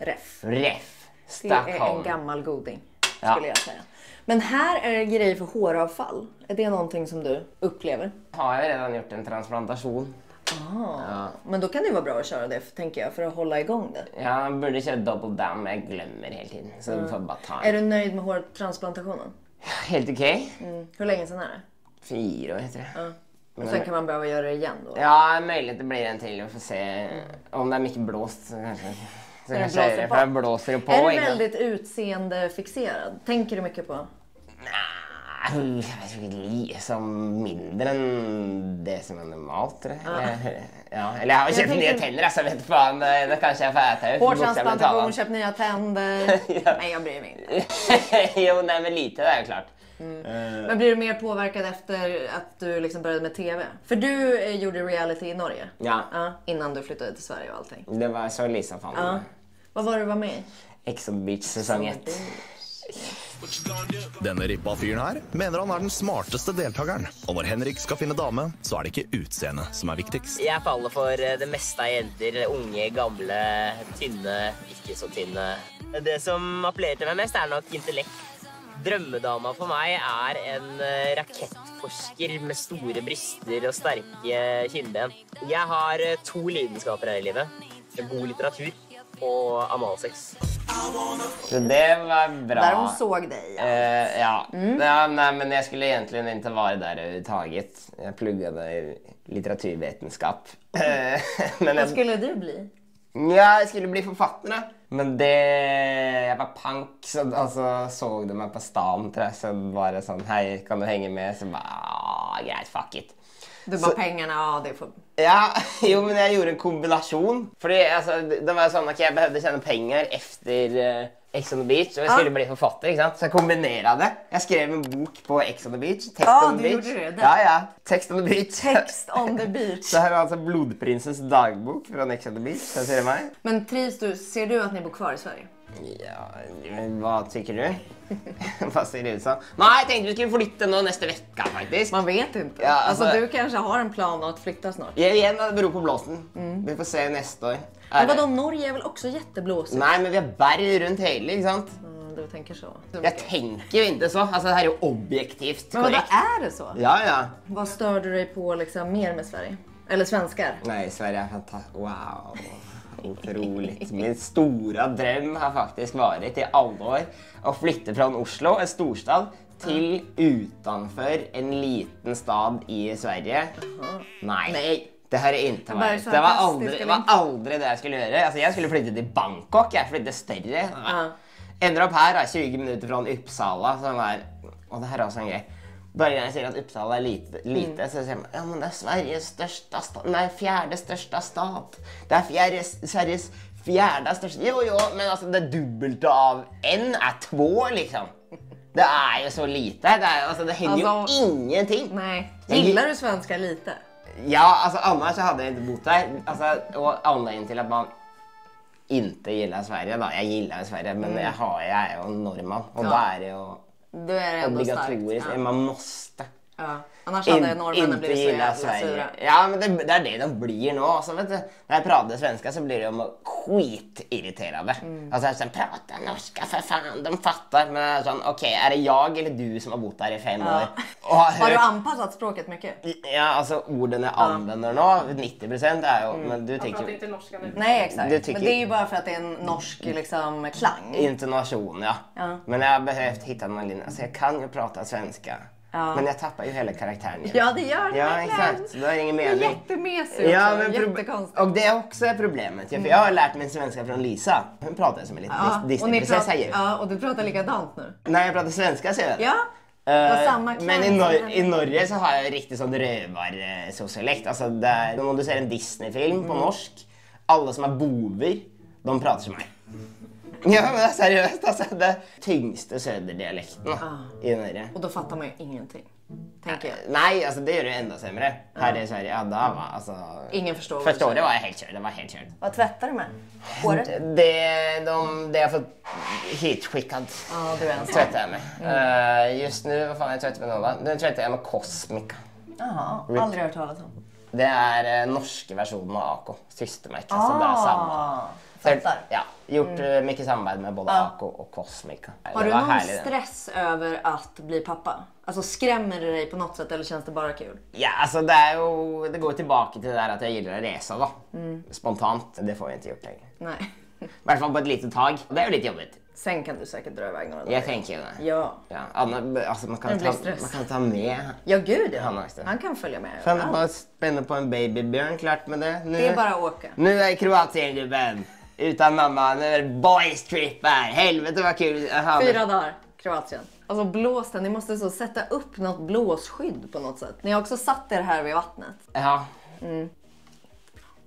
Ref. Ref. Det är en Stockholm. gammal goding, Ja. skulle jag säga. Men här är det grejer för håravfall. Är det någonting som du upplever? Har jag redan gjort en transplantation. Ja. Men då kan det ju vara bra att köra det, tänker jag, för att hålla igång det. Jag borde köra double down, men jag glömmer hela tiden. Så jag får bara ta Är du nöjd med hårtransplantationen? Helt okej. Hur länge sedan är det? 4 år heter det. Ja. Och sen kan man behöva göra det igen då? Ja, möjligt det blir en till. Vi får se. Om det är mycket blåst så kanske... Så det kanske blåser är på? för blåser det på. Är du innan. väldigt utseendefixerad? Tänker du mycket på? Nej, som mindre än det som är normalt. Eller jag har köpt nya tänker- tänder så jag vet fan, det kanske jag får äta ut. Hårtransplantation, köp nya tänder. Ja. Nej, jag bryr mig inte. Jo, nej men lite det är klart. Men blir du mer påverkad efter att du liksom började med TV? För du gjorde reality i Norge. Ja. Innan du flyttade till Sverige och allting. Det var så Lisa fann. Vad var du var med i? Ex on the Beach säsong 1. Denne rippa fyren her mener han er den smarteste deltakeren. Og når Henrik skal finne dame, så er det ikke utseende som er viktigst. Jeg faller for det meste av jenter. Unge, gamle, tynne, ikke så tynne. Det som appellerer til meg mest er nok intellekt. Drømmedama for meg er en rakettforsker med store bryster og sterke kinnben. Jeg har 2 lidenskaper her i livet. God litteratur og analsex. Så det var bra. Där hon såg dig. Ja. Ja, nej, men jag skulle egentligen inte vara där överhuvudtaget. Jag pluggade litteraturvetenskap. Men Vad skulle du bli? Ja, jag skulle bli författare. Men jag var punk, så alltså, såg de mig på stan, tror jag, så var det sån, hej, kan du hänga med? Så bara, greit, fuck it. Du bara, pengarna, ja det får... Ja, jo, men jag gjorde en kombination. För alltså, det var sån att jag behövde tjäna pengar efter Ex on the Beach, och jag skulle bli författare, inte sant? Så jag kombinerade. Jag skrev en bok på Ex on the Beach, Text on the Beach. Gjorde det? Ja, Text on the Beach. Text on the beach. Så här är alltså Blodprinsens dagbok från Ex on the Beach, så ser det mig. Men trivs du, ser du att ni bor kvar i Sverige? Ja, men vad tycker du? Vad ser det ut som? Nej, jag tänkte vi skulle flytta nu nästa vecka faktiskt. Man vet inte. Ja, alltså alltså, du kanske har en plan att flytta snart. Ja, igen, det beror på blåsten. Vi får se nästa år. Men vadå, Norge är väl också jätteblåsigt? Nej, men vi har berg runt hela, inte sant? Du tänker så. Jag tänker ju inte så. Alltså det här är ju objektivt Men vad korrekt. är det så? Ja, ja. Vad stör du dig på liksom mer med Sverige? Eller svenskar? Nej, Sverige är fantastiskt. Wow. Otroligt. Min stora dröm har faktiskt varit i alla år att flytta från Oslo, en storstad, till utanför en liten stad i Sverige. Nej. Det här är inte vad jag... Det var aldrig det jag skulle göra. Alltså jag skulle flytta till Bangkok, jag flyttade större. Ändrar upp här, 20 minuter från Uppsala, som är... Och det här är också en grej. Börjar jag säga att Uppsala är lite så säger man, ja men det är Sveriges största stad, nej, 4:e största stad. Det är Sveriges 4:e största, jo, men alltså det dubbelt av en är 2 liksom. Det är ju så lite, det händer ju ingenting. Nej, gillar du svenskar lite? Ja, alltså annars så hade jag inte bott där. Alltså, och anledningen till att man inte gillar Sverige då, jag gillar Sverige, men jag är ju norrman och då är det ju... Du är ändå obligatoriskt, starkt. Man måste. Ja. Annars hade norrmännen blivit så jävla sura. Ja, men det är det de blir nu. Så vet du, när jag pratar svenska så blir de skitirriterade. Alltså sen prata norska för fan, de fattar. Men sån, okej, är det jag eller du som har bott där i 5 år? Och har du anpassat språket mycket? Ja, alltså orden jag använder nu, 90% är ju, men du Jag tycker pratar inte norska nu. Nej, exakt. Du tycker- Men det är ju bara för att det är en norsk liksom klang. intonation, ja. Men jag har behövt hitta någon linje. Alltså jag kan ju prata svenska. Men jag tappar ju hela karaktären. Ja, det gör det Ja, verkligen. exakt. Det är ingen Det är mening. jättemesigt Ja, också. men Jättekonstigt. och det är också problemet. För jag har lärt mig svenska från Lisa. Hon pratar som en liten och, ni Disney-prinsessa ju. ja, och du pratar likadant nu. När jag pratar svenska så Ja, det var samma klang men som henne. i Norge så har jag riktigt sån rövar-socialekt. Alltså där, om du ser en Disney-film på norsk, alla som är bover, de pratar som mig. Ja, men seriöst, alltså det tyngste söderdialekten i Norge. Och då fattar man ju ingenting, tänker jag. Nej, alltså det gör det ända sämre. Här i Sverige, ja, det var alltså... Ingen förstår vad du Förstår, säger. det var helt kört. Det var helt kört. Vad tvättar du med? Håret? Det jag fått hitskickad Ja, du är en sån. tvättar jag med. Just nu, vad fan jag tvättar med någon? Nu tvättar jag med Cosmica. Jaha, aldrig hört talas om. Det är norska versionen av Ako, systermärke. Så det är samma. Fattar. Ja, gjort mycket samarbete med både Ako och Cosmica. Har Det du var någon härligt. stress över att bli pappa? Alltså skrämmer det dig på något sätt eller känns det bara kul? Ja, alltså det går tillbaka till det där att jag gillar att resa då. Spontant, det får jag inte gjort längre. Nej. I alla fall på ett litet tag. Det är ju lite jobbigt. Sen kan du säkert dra iväg några dagar. Jag tänker ju det. Ja. Ja, alltså man Det kan blir ta, stress. man kan ta med. Ja, gud ja. Han också. Han kan följa med. Fan, överallt. bara spänna på en babybjörn, klart med det. Nu, Det är bara att åka. Nu är Kroatien gubben. Utan mamma, nu är det boys trip här. Helvete vad kul. Aha, 4 dagar, Kroatien. Alltså blåsten, ni måste så sätta upp något blåsskydd på något sätt. Ni har också satt er här vid vattnet. Ja.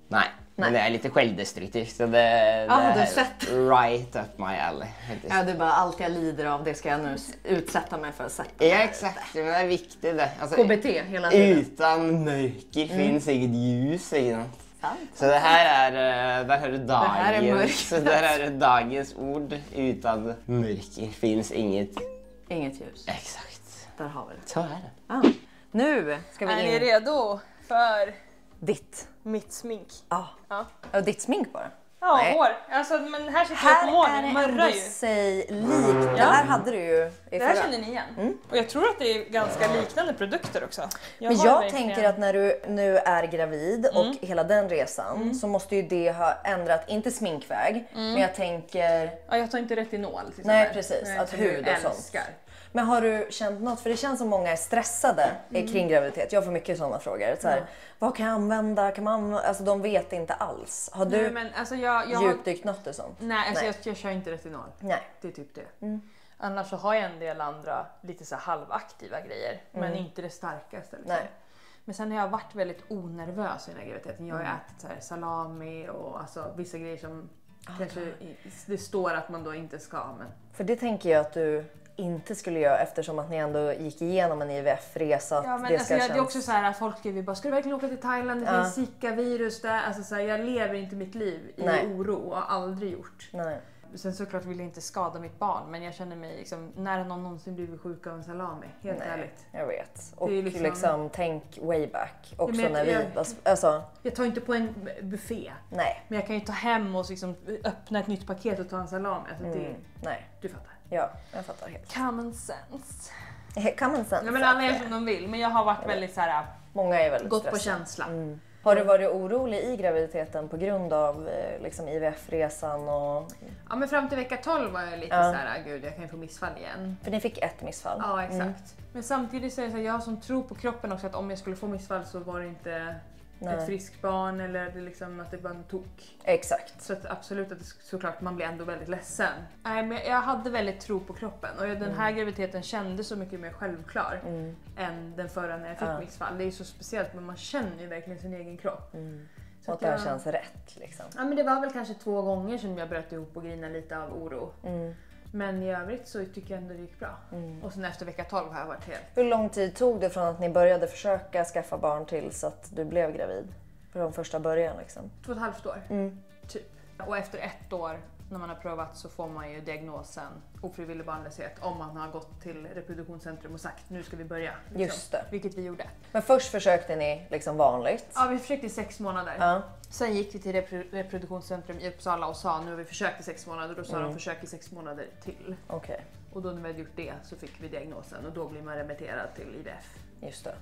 Nej. Men det är lite självdestruktivt så det Ja, du är sett. right up my alley. faktiskt. Ja, du bara, allt jag lider av det ska jag nu utsätta mig för att sätta. Ja, exakt. Men det är viktigt det. Alltså, KBT hela tiden. utan mörker finns inget ljus. Så det här är, där har du här är dagens, där är det dagens ord. Utan mörker finns inget. Inget ljus. Exakt. Där har vi det. Så är det. Ah. Nu ska vi Är ni in redo för ditt. mitt smink? Ja. Ja. Och ditt smink bara. Ja, Nej. hår. Alltså, men här sitter jag på Här är håret. det Mörrar ändå ju. sig likt. Det här hade du ju i Det här förra. känner ni igen. Och jag tror att det är ganska liknande produkter också. Men har jag verkligen- tänker att när du nu är gravid och hela den resan så måste ju det ha ändrat, inte sminkväg, men jag tänker... Ja, jag tar inte retinol. till Nej, exempel. precis. Att som hud jag och sånt. älskar. Men har du känt något? För det känns som många är stressade kring graviditet. Jag får mycket sådana frågor. Så här, vad kan jag använda? Kan man, alltså de vet inte alls. Har du Nej, men alltså jag djupdykt något och sånt? Nej, alltså Nej. jag kör inte retinol. Nej. Det är typ det. Annars så har jag en del andra lite så här halvaktiva grejer. Men inte det starkaste. Liksom. Nej. Men sen har jag varit väldigt onervös i den här graviditeten. Jag har ju ätit så här salami och alltså vissa grejer som kanske det står att man då inte ska. Men... För det tänker jag att du inte skulle göra eftersom att ni ändå gick igenom en IVF-resa. Ja, men det, alltså, det är också så här att folk skriver bara, ska du verkligen åka till Thailand? Det finns Zika-virus där. Alltså, så här, jag lever inte mitt liv i oro och har aldrig gjort. Nej. Sen såklart vill jag inte skada mitt barn, men jag känner mig liksom, när har någon någonsin blivit sjuk av en salami? Helt ärligt. Jag vet. Och Det är liksom tänk way back också men när vi... jag- Alltså, Jag tar inte på en buffé, nej. men jag kan ju ta hem och liksom öppna ett nytt paket och ta en salami. Alltså, Nej. du fattar. Ja, jag fattar helt. Common sense. Common sense. Ja, men alla är som de vill, men jag har varit väldigt så här, Många är väldigt gått på stressade. känsla. Har du varit orolig i graviditeten på grund av liksom IVF-resan? Och... Ja, men fram till vecka 12 var jag lite så här, gud jag kan ju få missfall igen. För ni fick ett missfall. Ja, exakt. Men samtidigt så är det så här, jag har som tro på kroppen också att om jag skulle få missfall så var det inte ett friskt barn eller det liksom att det var en tok. Exakt. Så att absolut att det, såklart man blir ändå väldigt ledsen. Nej, men jag hade väldigt tro på kroppen och den här graviditeten kändes så mycket mer självklar än den förra när jag fick missfall. Det är ju så speciellt men man känner ju verkligen sin egen kropp. Så att det här känns rätt liksom. Ja, men det var väl kanske 2 gånger som jag bröt ihop och grinade lite av oro. Men i övrigt så tycker jag ändå det gick bra. Och sen efter vecka 12 har jag varit helt... Hur lång tid tog det från att ni började försöka skaffa barn tills att du blev gravid? Från första början liksom. 2,5 år. Typ. Och efter 1 år när man har prövat så får man ju diagnosen ofrivillig barnlöshet om man har gått till reproduktionscentrum och sagt nu ska vi börja. Liksom. Just det. Vilket vi gjorde. Men först försökte ni liksom vanligt. Ja, vi försökte i 6 månader. Ja. Sen gick vi till reproduktionscentrum i Uppsala och sa nu har vi försökt i 6 månader. Då sa de försök i 6 månader till. Okej, Och då när vi hade gjort det så fick vi diagnosen och då blir man remitterad till IVF. just det.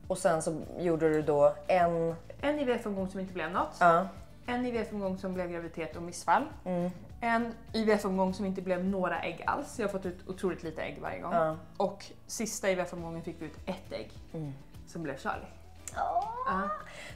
Och sen så gjorde du då en... En IVF-omgång som inte blev något. Ja. En IVF-omgång som blev graviditet och missfall. En IVF-omgång som inte blev några ägg alls. Jag har fått ut otroligt lite ägg varje gång. Ja. Och sista IVF-omgången fick vi ut 1 ägg. Som blev Charlie. Ja.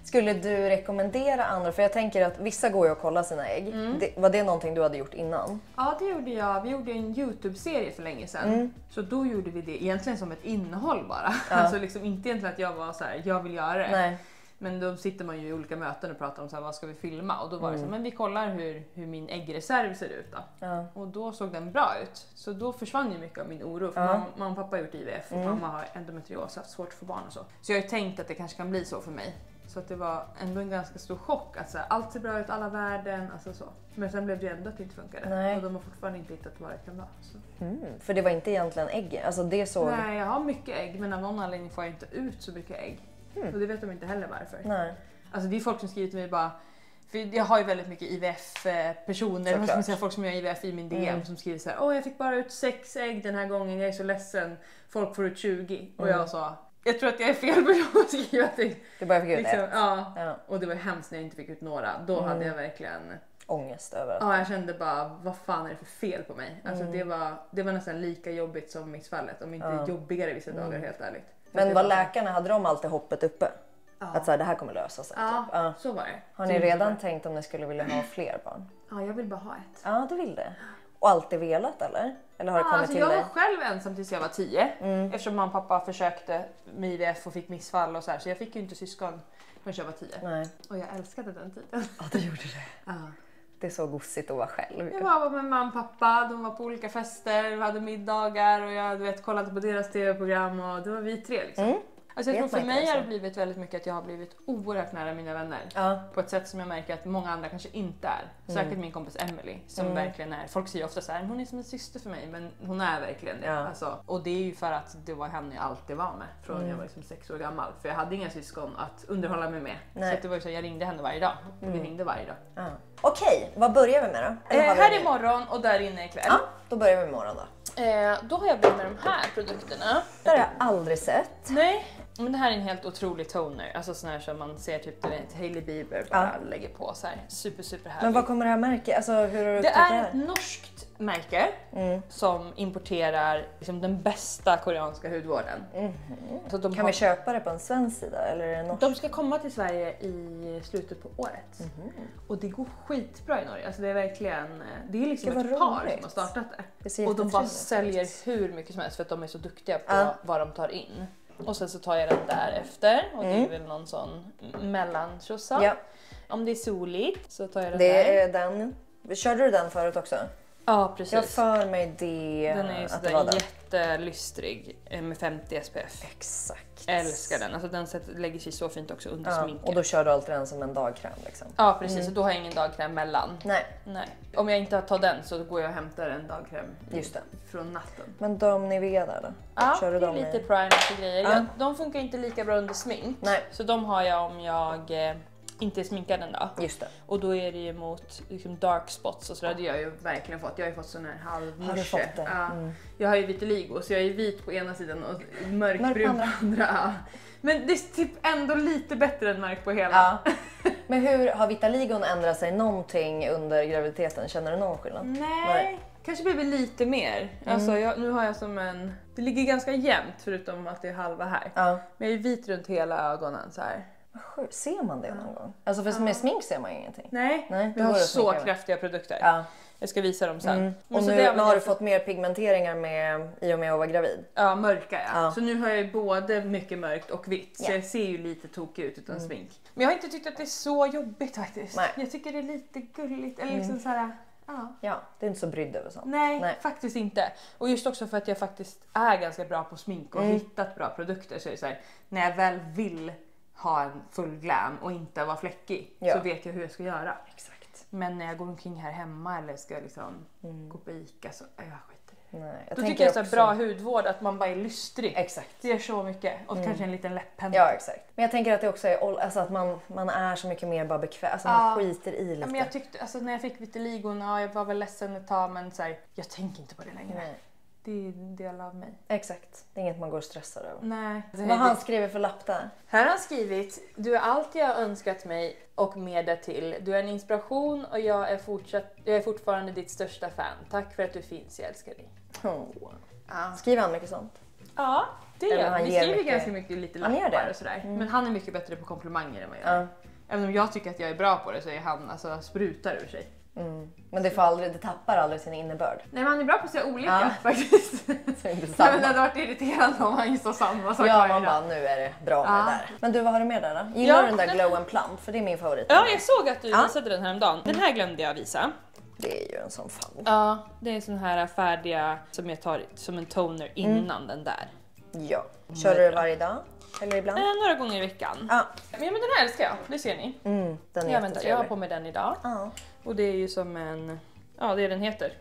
Skulle du rekommendera andra? För jag tänker att vissa går ju och kollar sina ägg. Var det någonting du hade gjort innan? Ja, det gjorde jag. Vi gjorde en YouTube-serie för länge sedan. Så då gjorde vi det egentligen som ett innehåll bara. Alltså liksom inte egentligen att jag var så här, jag vill göra det. Nej. Men då sitter man ju i olika möten och pratar om så här, vad ska vi filma? Och då var det så, men vi kollar hur min äggreserv ser ut då. Ja. Och då såg den bra ut. Så då försvann ju mycket av min oro. För mamma och pappa har gjort IVF och mamma har endometrios, haft svårt att få barn och så. Så jag har ju tänkt att det kanske kan bli så för mig. Så att det var ändå en ganska stor chock att så här, allt ser bra ut, alla värden, alltså så. Men sen blev det ändå att det inte funkade. Nej. Och de har fortfarande inte hittat vad det kan vara. Så. För det var inte egentligen ägg. Alltså det såg... Nej, jag har mycket ägg men av någon anledning får jag inte ut så mycket ägg. Och det vet de inte heller varför. Nej. Alltså det är folk som skriver till mig bara, för jag har ju väldigt mycket IVF-personer, vad ska man säga, folk som gör IVF i min DM som skriver så här: jag fick bara ut 6 ägg den här gången, jag är så ledsen, folk får ut 20. Och jag sa, jag tror att jag är fel person att skriva till. Du bara fick ut Liksom, ett. ja. Och det var hemskt när jag inte fick ut några. Då hade jag verkligen Ångest över att... Ja, jag kände bara, vad fan är det för fel på mig? Alltså det var nästan lika jobbigt som missfallet, om inte jobbigare vissa dagar helt ärligt. För Men det var var läkarna, hade de alltid hoppet uppe? Att så här, det här kommer lösa sig? Ja, Typ. Ja. så var det. Har ni redan tänkt om ni skulle vilja ha fler barn? Ja, jag vill bara ha ett. Ja, du vill det. Och alltid velat eller? Eller har det kommit Alltså till jag dig? var själv ensam tills jag var 10. Eftersom mamma och pappa försökte med IVF och fick missfall och så här. Så jag fick ju inte syskon förrän jag var 10. Nej. Och jag älskade den tiden. Ja, det gjorde det. Ja. Det är så gossigt att vara själv. Jag var med mamma och pappa, de var på olika fester, vi hade middagar och jag kollade på deras tv-program och det var vi 3 liksom. Alltså jag tror för mig har det blivit väldigt mycket att jag har blivit oerhört nära mina vänner. Ja. På ett sätt som jag märker att många andra kanske inte är. Säkert min kompis Emily som verkligen är, folk säger ofta så här, hon är som en syster för mig, men hon är verkligen det. Ja. Alltså, och det är ju för att det var henne jag alltid var med från jag var liksom 6 år gammal. För jag hade inga syskon att underhålla mig med. Nej. Så att det var ju så jag ringde henne varje dag. Vi ringde varje dag. Ja. Okej, vad börjar vi med då? Här är morgon och där inne ikväll. Ja, då börjar vi med morgon då. Då har jag börjat med de här produkterna. Det har jag aldrig sett. Nej, men det här är en helt otrolig toner. Alltså sån här som man ser typ Hailey Bieber bara lägger på så här. Super härligt. Men vad kommer det här märket? Alltså hur har du Det upptäckt är ett norskt märke som importerar liksom den bästa koreanska hudvården. Så de Kan vi köpa det på en svensk sida eller är det norskt? De ska komma till Sverige i slutet på året. Och det går skitbra i Norge. Alltså det är verkligen, det är liksom ett par som har startat det. Och de bara säljer hur mycket som helst för att de är så duktiga på vad de tar in. Och sen så tar jag den därefter och det är väl någon sån mellantjossa. Ja. Om det är soligt så tar jag den där. Det är den. Körde du den förut också? Ja, precis. Jag för mig det. Den är ju sådär jättelystrig med 50 SPF. Exakt. Älskar den. Alltså den lägger sig så fint också under sminket. Och då kör du alltid den som en dagkräm liksom. Ja, precis. Och då har jag ingen dagkräm mellan. Nej. Om jag inte tar den så går jag och hämtar en dagkräm. Just det. Från natten. Men de Nivea där då? Ja, kör du det är dem lite i? primer och grejer. De funkar inte lika bra under smink. Nej. Så de har jag om jag inte är sminkad en dag. Just det. Och då är det ju mot liksom dark spots och sådär. Det har jag ju verkligen fått. Jag har ju fått sån här halvmusche. Har du fått det? Ja. Jag har ju vitiligo så jag är vit på ena sidan och mörkbrun på andra. Ja. Men det är typ ändå lite bättre än mörk på hela. Ja. Men hur har vitiligon ändrat sig någonting under graviditeten? Känner du någon skillnad? Nej. Kanske blivit lite mer. Alltså nu har jag som en... Det ligger ganska jämnt förutom att det är halva här. Ja. Men jag är vit runt hela ögonen så här. Ser man det någon gång? Alltså för med smink ser man ju ingenting. Nej. Vi har så kraftiga produkter. Ja. Jag ska visa dem sen. Och nu har du fått mer pigmenteringar i och med att vara gravid? Ja, mörka ja. Så nu har jag både mycket mörkt och vitt. Så jag ser ju lite tokig ut utan smink. Men jag har inte tyckt att det är så jobbigt faktiskt. Nej. Jag tycker det är lite gulligt. Eller liksom så här... Ja, det är inte så brydd över sånt. Nej, faktiskt inte. Och just också för att jag faktiskt är ganska bra på smink och hittat bra produkter. Så är det så här, när jag väl vill ha en full glam och inte vara fläckig så vet jag hur jag ska göra. Exakt. Men när jag går omkring här hemma eller ska liksom gå på Ica så jag skiter i det. Då tycker jag att bra hudvård att man bara är lystrig. Exakt. Det gör så mycket. Och kanske en liten läpppenna. Ja, exakt. Men jag tänker att det också är alltså att man är så mycket mer bara bekväm. Alltså man skiter i lite. Ja, men jag tyckte, alltså när jag fick vitiligon, jag var väl ledsen ett tag men så här, jag tänker inte på det längre. Nej. Det är en del av mig. Exakt. Det är inget man går och stressar över. Nej. Vad har han skrivit för lapp där? Här har han skrivit: du är allt jag önskat mig och mer därtill. Du är en inspiration och jag är fortfarande ditt största fan. Tack för att du finns, jag älskar dig. Skriver han mycket sånt? Ja, det gör han. Vi skriver ganska mycket lite lappar och sådär. Men han är mycket bättre på komplimanger än vad jag är. Även om jag tycker att jag är bra på det så är han alltså sprutar ur sig. Men det tappar aldrig sin innebörd. Nej, men han är bra på att säga olika faktiskt. Det hade varit irriterande om han just sa samma sak. Ja, man bara, nu är det bra med det där. Men du, vad har du med där då? Gillar du den där Glow and Plump? För det är min favorit. Ja, jag såg att du visade den häromdagen. Den här glömde jag visa. Det är ju en sån fan. Ja, det är en sån här färdiga som jag tar som en toner innan den där. Ja. Kör du det varje dag? Eller ibland? Några gånger i veckan. Ja. Men den här älskar jag, det ser ni. Den är jättetrevlig. Jag har på mig den idag. Och det är ju som en... Ja, det är den heter.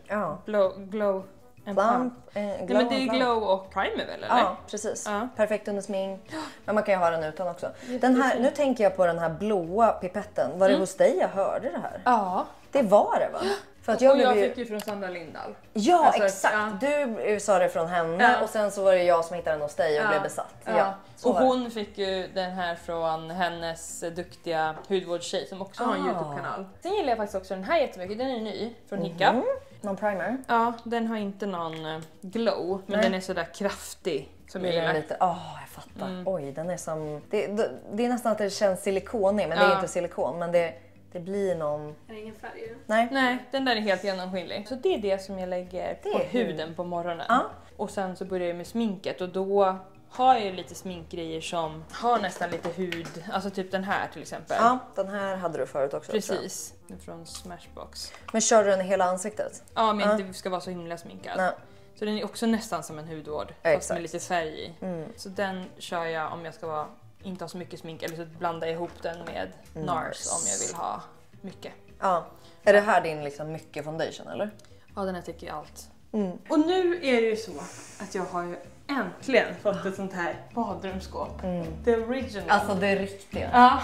Glow and Plump. Men det är glow och primer väl, eller? Ja, precis. Perfekt under smink. Men man kan ju ha den utan också. Den här, nu tänker jag på den här blåa pipetten. Var det hos dig jag hörde det här? Ja. Det var det va? För att jag fick ju från Sandra Lindahl. Ja, alltså, exakt. Du sa det från henne och sen så var det jag som hittade den hos dig och blev besatt. Och hon fick ju den här från hennes duktiga hudvårdstjej som också har en YouTube-kanal. Sen gillar jag faktiskt också den här jättemycket. Den är ny från Hiccup. Någon primer? Ja, den har inte någon glow, men den är sådär kraftig. Som jag gillar. Lite, jag fattar. Oj, den är som... Det är nästan att det känns silikonig, men det är inte silikon. Men det blir någon... Är det ingen färg? Nej, den där är helt genomskinlig. Så det är det som jag lägger på huden på morgonen. Och sen så börjar jag med sminket och då har jag ju lite sminkgrejer som har nästan lite hud. Alltså typ den här till exempel. Ja, den här hade du förut också. Precis, från Smashbox. Men kör du den i hela ansiktet? Ja, men inte ska vara så himla sminkad. Nej. Så den är också nästan som en hudvård, fast med lite färg i. Så den kör jag om jag ska vara, inte ha så mycket smink, eller så blanda ihop den med NARS om jag vill ha mycket. Ja. Är det här din liksom mycket foundation eller? Ja, den här täcker allt. Och nu är det ju så att jag har ju äntligen fått ett sånt här badrumsskåp. The original. Alltså det riktiga. Ja.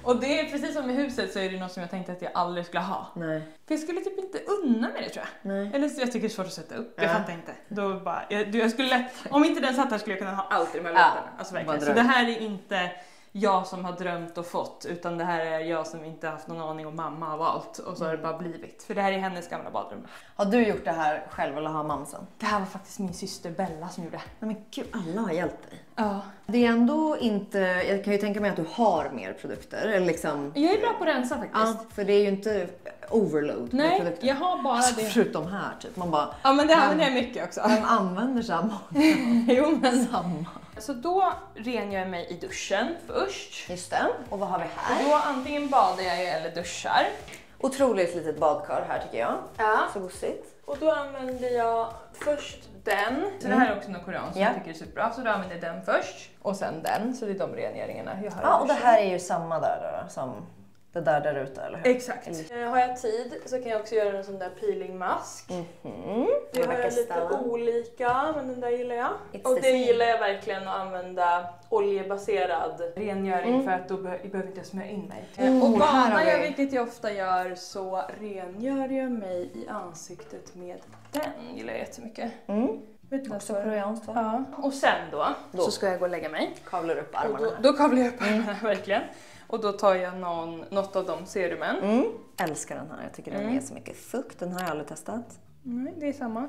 Och det är precis som i huset, så är det något som jag tänkte att jag aldrig skulle ha. Nej. För jag skulle typ inte unna mig det, tror jag. Nej. Eller så jag tycker det är svårt att sätta upp. Jag fattar inte. Då bara, jag skulle lätt, om inte den satt här skulle jag kunna ha allt i de här låtarna. Alltså verkligen. Så det här är inte jag som har drömt och fått, utan det här är jag som inte haft någon aning om mamma har valt, och så har det bara blivit. För det här är hennes gamla badrum. Har du gjort det här själv eller har mamsen? Det här var faktiskt min syster Bella som gjorde. Nej men gud, alla har hjälpt dig. Ja. Det är ändå inte, jag kan ju tänka mig att du har mer produkter eller liksom. Jag är bra på att rensa faktiskt. Ja, för det är ju inte overload med Nej, produkter. jag har bara Alltså, det. förutom här typ, man bara. Ja, men det använder jag mycket också. Man använder samma. Jo, men Samma. så då rengör jag mig i duschen först. Just det. Och vad har vi här? Och då antingen badar jag eller duschar. Otroligt litet badkar här tycker jag. Ja. Så gosigt. Och då använder jag först den. Så det här är också någon korean som jag tycker är superbra. Så då använder jag den först. Och sen den. Så det är de rengöringarna jag har. Ja, och det här är ju samma där då, som det där ute, eller hur? Exakt. Har jag tid så kan jag också göra en sån där peelingmask. Det har jag lite olika, men den där gillar jag. Och det gillar jag verkligen, att använda oljebaserad rengöring för att då behöver inte jag smörja in mig. Och badar jag, vilket jag ofta gör, så rengör jag mig i ansiktet med den. Gillar jag jättemycket. Vet du Också koreanskt va? Ja. Och sen då så ska jag gå och lägga mig. Kavlar upp armarna här. Då kavlar jag upp armarna, verkligen. Och då tar jag något av de serumen. Älskar den här, jag tycker den är så mycket fukt. Den har jag aldrig testat. Nej, det är samma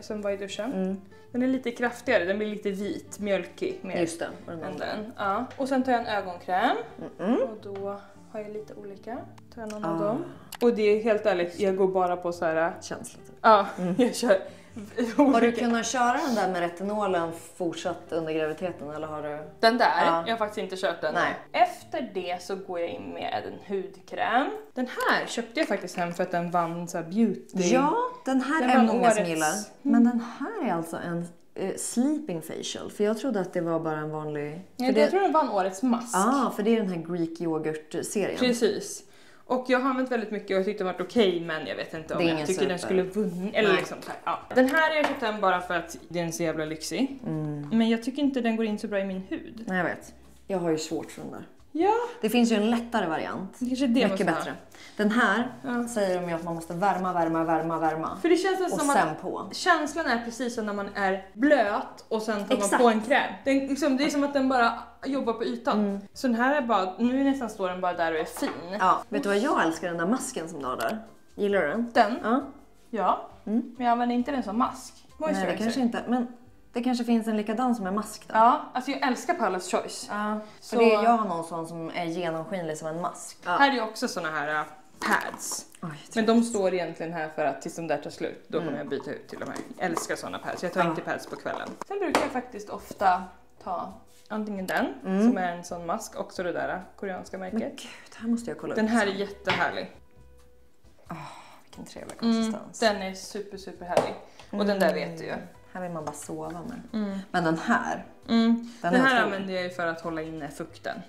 som var i duschen. Den är lite kraftigare, den blir lite vit, mjölkig mer. Just det. Än den. Ja. Och sen tar jag en ögonkräm. Och då har jag lite olika. Tar jag någon av dem. Och det är helt ärligt, jag går bara på så här. Känsligt. Ja, jag kör. Har du kunnat köra den där med retinolen fortsatt under graviditeten eller har du? Den där, jag har faktiskt inte kört den. Nej. Efter det så går jag in med en hudkräm. Den här köpte jag faktiskt hem för att den vann så här beauty. Ja, den här Den är var många som årets. gillar. Men den här är alltså en sleeping facial. För jag trodde att det var bara en vanlig. Jag tror den vann årets mask. Ja, för det är den här Greek yoghurt-serien. Precis. Och jag har använt väldigt mycket och jag tyckte det var okej, men jag vet inte om jag tycker den skulle vunnit. Eller liksom så här, ja. Den här har jag köpt den bara för att den är så jävla lyxig. Men jag tycker inte den går in så bra i min hud. Nej, jag vet. Jag har ju svårt för den där. Ja. Det finns ju en lättare variant. Kanske det mycket bättre. Den här säger de ju att man måste värma. För det känns och som sen att på. känslan är precis som när man är blöt och sen tar man på en kräm. Det är som att den bara jobbar på ytan. Så den här är bara, nu nästan står den bara där och är fin. Ja, vet du vad jag älskar, den där masken som du har där? Gillar du den? Den? Ja. Ja. Men jag använder inte den som mask. Nej, det kanske inte, men det kanske finns en likadan som en mask då. Ja, alltså jag älskar Paula's Choice. Ja, så för det jag har någon sån som är genomskinlig som en mask. Ja. Här är ju också såna här pads. Oj, men de står egentligen här för att tills de där tar slut, då kommer jag byta ut till de här. Jag älskar såna pads, jag tar inte pads på kvällen. Sen brukar jag faktiskt ofta ta antingen den, som är en sån mask, också det där koreanska märket. Men gud, här måste jag kolla upp. Den här är jättehärlig. Vilken trevlig konsistens. Den är super härlig. Och den där vet du ju. Här vill man bara sova med. Men den här. Den här använder jag för att hålla inne fukten.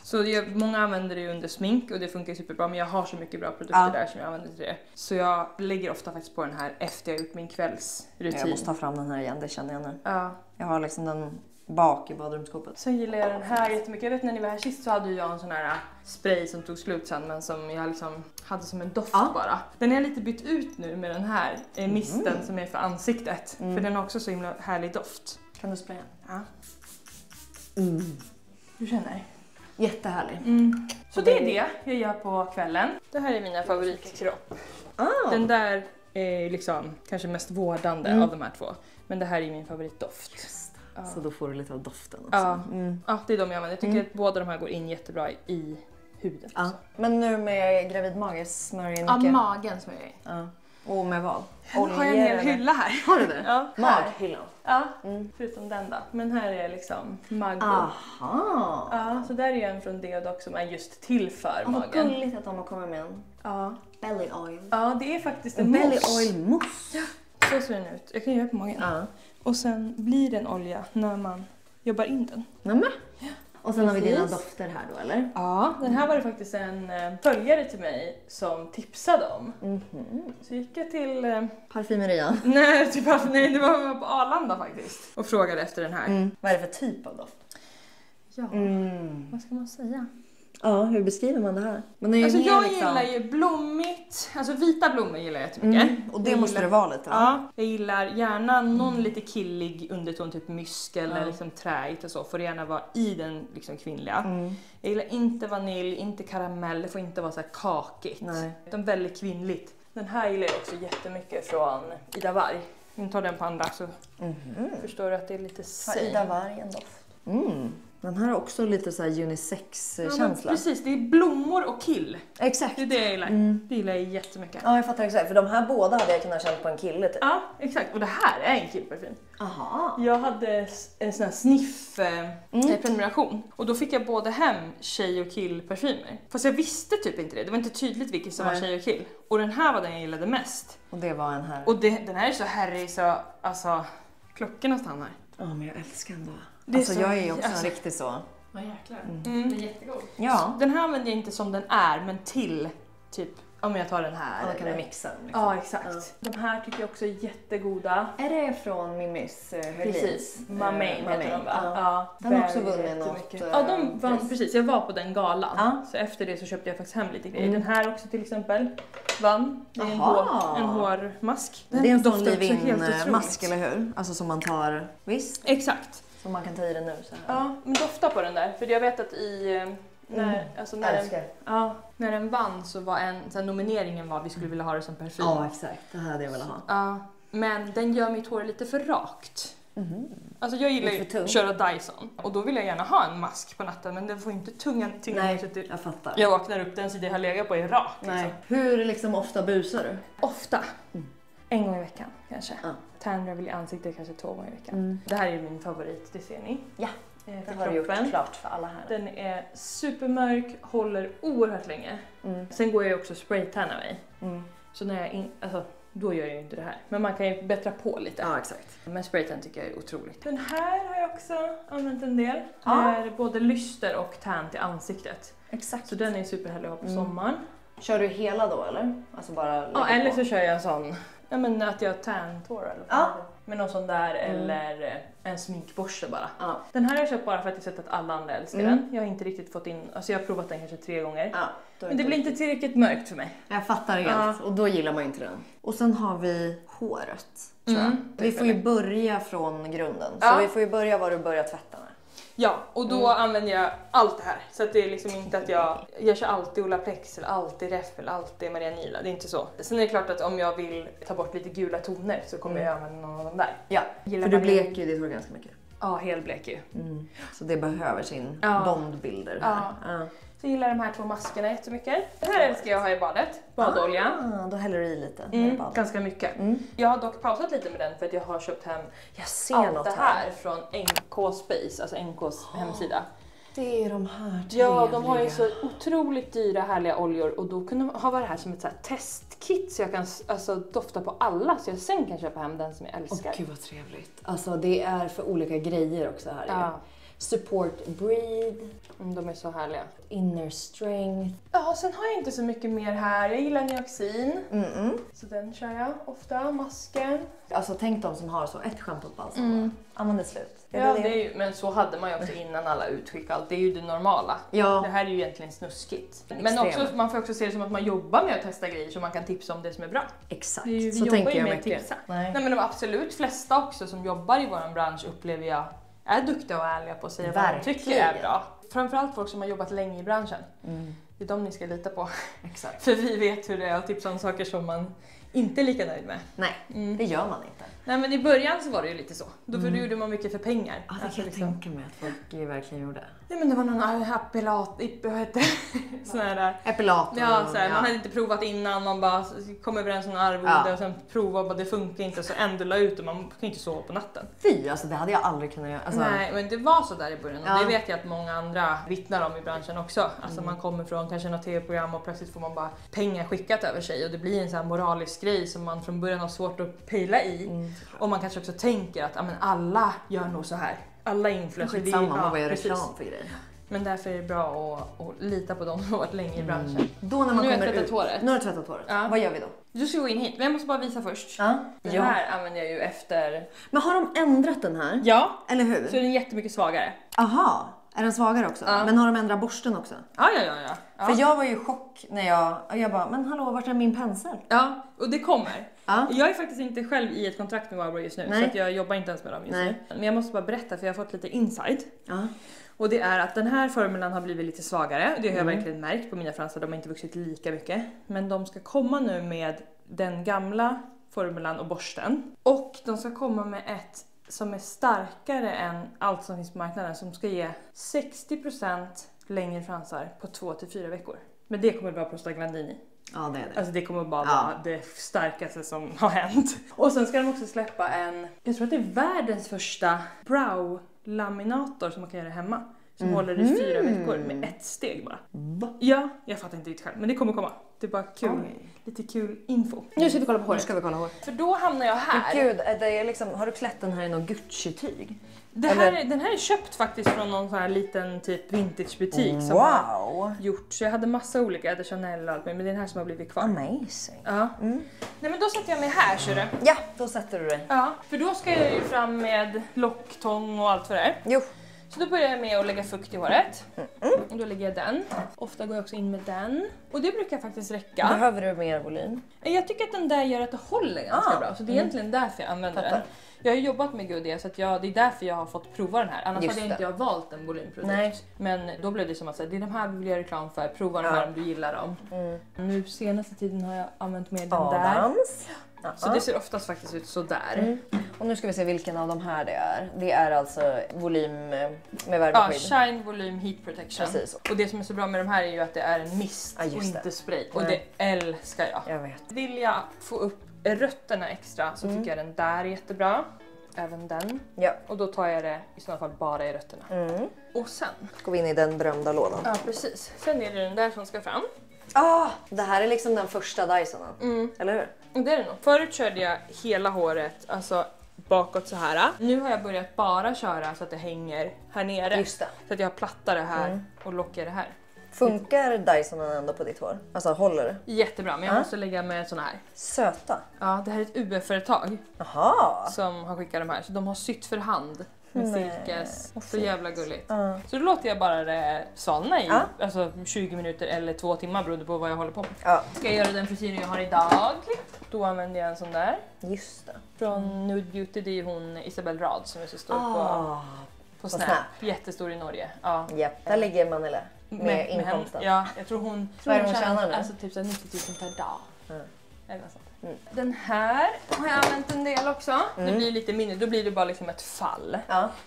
Så många använder det under smink och det funkar superbra, men jag har så mycket bra produkter där som jag använder till det. Så jag lägger ofta faktiskt på den här efter jag har gjort min kvällsrutin. Jag måste ta fram den här igen, det känner jag nu. Ja. Jag har liksom den bak i badrumsskåpet. Sen gillar jag den här jättemycket. Jag vet när ni var här sist så hade jag en sån här spray som tog slut sen, men som jag liksom hade som en doft bara. Den är lite bytt ut nu med den här misten som är för ansiktet. För den har också så himla härlig doft. Kan du spraya? Ja. Du känner? Jättehärlig. Så det är det jag gör på kvällen. Det här är mina favoritkropp. Den där är liksom kanske mest vårdande av de här två. Men det här är min favoritdoft. Så då får du lite av doften också. Ja, det är de jag använder. Jag tycker att båda de här går in jättebra i huden. Men nu med gravid mage smörjer mycket. Ja, magen smörjer jag. Och med vad? Nu har jag en hel hylla här. Har du det? Ja, Maghyllan. Ja, förutom den då. Men här är liksom Maggo. Aha. Ja, så där är en från Deodoc som är just till för Vad magen. gulligt att de har kommit med en Ja. belly oil. Ja, det är faktiskt en En belly mousse. oil mousse. Så ser den ut. Jag kan göra på magen. Ja. Och sen blir det en olja när man jobbar in den. Nämen. Och sen har vi dina Precis. dofter här då, eller? Ja, den här var det faktiskt en följare till mig som tipsade om. Så gick jag till... Parfymeria. Nej, det var på Arlanda faktiskt. Och frågade efter den här. Vad är det för typ av doft? Ja, vad ska man säga? Ja, hur beskriver man det här? Men det är Alltså mer jag liksom... gillar ju blommigt, alltså vita blommor gillar jag jättemycket. Och det Jag måste gillar- det vara lite, va? Ja, jag gillar gärna någon lite killig underton, typ mysk eller liksom träigt och så. Får det gärna vara i den liksom kvinnliga. Jag gillar inte vanilj, inte karamell, det får inte vara så här kakigt. Nej. Utan väldigt kvinnligt. Den här gillar jag också jättemycket från Ida Warg. Nu tar den på andra så förstår du att det är lite Ida Warg en doft. Den här har också lite så här unisex-känsla. Precis, det är blommor och kill. Exakt. Det är det jag gillar. Det gillar jag jättemycket. Ja, jag fattar exakt. För de här båda hade jag kunnat känna på en kille typ. Ja, exakt. Och det här är en killparfym. Aha. Jag hade en sån här sniff-prenumeration. Och då fick jag både hem tjej- och killparfymer. Fast jag visste typ inte det. Det var inte tydligt vilket som var tjej och kill. Och den här var den jag gillade mest. Och det var en här. Och den här är så härlig så alltså klockorna stannar. Ja, men jag älskar ändå. Det är Alltså så- jag är ju också alltså- en riktig så. Vad jäklar. Den är jättegod. Ja. Den här använder jag inte som den är, men till typ om jag tar den här. Ja, då kan du eller- mixa dem liksom. Ja, exakt. De här tycker jag också är jättegoda. Är det från Mimmis Precis, Mamain heter de va? Ja. Ja, Den har också very vunnit jättemycket. något, Ja, de vann pris. precis. Jag var på den galan. Ja. Så efter det så köpte jag faktiskt hem lite grejer. Den här också till exempel vann. Det är en, Aha. en hårmask. Det är en sån doftar också helt leave-in-mask, otroligt. eller hur? Alltså som man tar, visst? Exakt. Som man kan ta i den nu så här. Ja, men dofta på den där. För jag vet att när Älskar. när den vann så var så här, nomineringen var att vi skulle vilja ha det som parfym. Ja, exakt. Det här hade jag velat ha. Ja, men den gör mitt hår lite för rakt. Alltså jag gillar ju Lite för tung. att köra Dyson och då vill jag gärna ha en mask på natten men den får inte tynga Nej, så att jag fattar. jag vaknar upp den sida jag har legat på är rak. Nej. Liksom. Hur liksom ofta busar du? Ofta. En gång i veckan kanske. Ja. Tanrevel i ansiktet kanske 2 gånger i veckan. Det här är min favorit, det ser ni. Ja, För det har du gjort kroppen. klart för alla här. Den är supermörk, håller oerhört länge. Sen går jag också spraytanna mig. Så när jag då gör jag ju inte det här. Men man kan ju bättra på lite. Ja, exakt. Men spraytan tycker jag är otroligt. Den här har jag också använt en del. Ja. Det är både lyster och tan till ansiktet. Exakt. Så den är superhärlig att ha på sommaren. Kör du hela då eller? Alltså bara Ja, lägga eller på? så kör jag en sån, men att jag tan-tår eller vad Ja. heter det? Med någon sån där eller en sminkborste bara. Ja. Den här har jag köpt bara för att jag sett att alla andra älskar den. Jag har inte riktigt fått in, alltså jag har provat den kanske 3 gånger. Ja, då är Men det blir inte tillräckligt mörkt för mig. Jag fattar helt. Och då gillar man inte den. Och sen har vi håret, tror jag. Vi får ju börja från grunden. Så Ja. vi får ju börja var du börjar tvätta med. Ja, och då använder jag allt det här. Så att det är liksom inte att jag kör alltid Olaplex eller alltid Ref eller alltid Marianila. Det är inte så. Sen är det klart att om jag vill ta bort lite gula toner så kommer jag använda någon av dem där. Ja, Gillar för du man- bleker ju ditt hår ganska mycket. Ja, helblek ju. Så det behöver sin Ja. bondbilder här. Ja. Så jag gillar de här 2 maskerna jättemycket. Den här älskar jag att ha i badet. Badolja. Då häller du i lite. när du badar. Ganska mycket. Jag har dock pausat lite med den för att jag har köpt hem Jag ser allt något det här. här från NK Space, alltså NKs hemsida. Det är de här Ja, de har ju trevliga. så otroligt dyra härliga oljor och då kunde man ha det här som ett så här testkit så jag kan alltså dofta på alla så jag sen kan köpa hem den som jag älskar. Gud vad trevligt. Alltså det är för olika grejer också här. Ja. Support breathe, De är så härliga. inner strength. Ja, sen har jag inte så mycket mer här. Jag gillar Nioxin. Så den kör jag ofta. Masken. Alltså tänk de som har så ett schampo på balsam. Använder slut. Ja, det är ju, men så hade man ju också innan alla utskick. Allt. Det är ju det normala. Ja. Det här är ju egentligen snuskigt. Men Extremt. också, man får också se det som att man jobbar med att testa grejer så man kan tipsa om det som är bra. Exakt, Vi så jobbar tänker ju jag med att mycket. tipsa. Nej. Nej, men de absolut flesta också som jobbar i vår bransch upplever jag är duktiga och ärliga på att säga vad de tycker är Verkligen. bra. Framförallt folk som har jobbat länge i branschen. Det är de ni ska lita på. Exakt. För vi vet hur det är att tipsa om saker som man inte lika nöjd med. Nej, det gör man inte. Nej, men i början så var det ju lite så. Då gjorde man mycket för pengar. Ja, det kan jag tänka mig att folk verkligen gjorde. Nej, men det var någon vad heter det? Sån här... Epilator. Ja, så här, man hade inte provat innan, man bara kom överens om en arvode och sen provade och bara, det funkar inte, så ändå la ut och man kan inte sova på natten. Fy, alltså det hade jag aldrig kunnat göra. Alltså... Nej, men det var så där i början och det vet jag att många andra vittnar om i branschen också. Alltså man kommer från kanske något tv-program och plötsligt får man bara pengar skickat över sig och det blir en sån här moralisk grej som man från början har svårt att pejla i. Och man kanske också tänker att alla gör nog så här. Alla influencers. Det är samma, man gör reklam för grejer. Men därför är det bra att lita på dem som har varit länge i branschen. Då när man nu har jag kommer tvättat ut. håret. Nu har du tvättat håret. Ja. Vad gör vi då? Du ska gå in hit, men jag måste bara visa först. Ja. Den här använder jag ju efter... Men har de ändrat den här? Ja. Eller hur? Så är den jättemycket svagare. Aha. Är den svagare också? Ja. Men har de ändrat borsten också? Ja. För jag var ju i chock när jag bara, men hallå, vart är min pensel? Ja, och det kommer. Ja. Jag är faktiskt inte själv i ett kontrakt med Wowbro just nu. Nej. Så att jag jobbar inte ens med dem just nu. Men jag måste bara berätta för jag har fått lite inside. Ja. Och det är att den här formulan har blivit lite svagare. Det har jag verkligen märkt på mina fransar. De har inte vuxit lika mycket. Men de ska komma nu med den gamla formulan och borsten. Och de ska komma med ett som är starkare än allt som finns på marknaden. Som ska ge 60% längre fransar på 2 till 4 veckor. Men det kommer att vara prostaglandin i. Ja, det är det. Alltså det kommer bara vara det starkaste som har hänt. Och sen ska de också släppa jag tror att det är världens första brow-laminator som man kan göra hemma. Som håller i 4 veckor med ett steg bara. Ja, jag fattar inte riktigt själv. Men det kommer komma. Det är bara kul. Lite kul info. Nu ska vi kolla på håret. Nu ska vi kolla håret. För då hamnar jag här. Men gud, det är liksom, har du klätt den här i någon Gucci-tyg? Den här är köpt faktiskt från någon sån här liten typ vintagebutik som har gjort. Så jag hade massa olika, jag hade Chanel och allt, men det är den här som har blivit kvar. Amazing. Ja. Nej, men då sätter jag mig här, kör du. Ja, då sätter du dig. Ja, för då ska jag ju fram med locktång och allt för det här. Jo. Så då börjar jag med att lägga fukt i håret. Och då lägger jag den. Ofta går jag också in med den. Och det brukar faktiskt räcka. Behöver du mer volym? Jag tycker att den där gör att det håller ganska bra. Så det är egentligen därför jag använder den. Jag har jobbat med Goodie så att det är därför jag har fått prova den här. Annars hade jag inte valt en volymprodukt. Nej. Men då blev det som att säga, det är de här vi vill göra reklam för. Prova de här om du gillar dem. Nu senaste tiden har jag använt mer den där. Så det ser oftast faktiskt ut så där. Och nu ska vi se vilken av de här det är. Det är alltså volym med värmeskydd. Ja, Shine Volume Heat Protection. Precis. Och det som är så bra med de här är ju att det är en mist och inte spray. Och det älskar jag. Jag vet. Vill jag få upp rötterna extra så tycker jag den där är jättebra. Även den. Ja. Och då tar jag det i sådana fall bara i rötterna. Och sen går vi in i den berömda lådan. Ja, precis. Sen är det den där som ska fram. Det här är liksom den första Dysonen. Eller hur? Det är det nog. Förut körde jag hela håret, alltså bakåt så här. Nu har jag börjat bara köra så att det hänger här nere. Just det. Så att jag plattar det här och lockar det här. Funkar Dysonen ändå på ditt hår? Alltså håller det? Jättebra, men jag måste lägga med såna här. Söta. Ja, det här är ett UF-företag som har skickat de här. Så de har sytt för hand med silkes. Så jävla gulligt. Så då låter jag bara det svalna i alltså 20 minuter eller 2 timmar beroende på vad jag håller på med. Ska jag göra den frisyren jag har idag? Då använder jag en sån där. Just det. Från Nude Beauty, det är hon Isabelle Rad som är så stor på Snap. Jättestor i Norge. Japp, där ligger Manille med inkomsten. Ja, jag tror hon tjänar nu? Alltså typ så 90 000 per dag. Eller något sånt. Den här har jag använt en del också. Det blir lite mindre, då blir det bara liksom ett fall.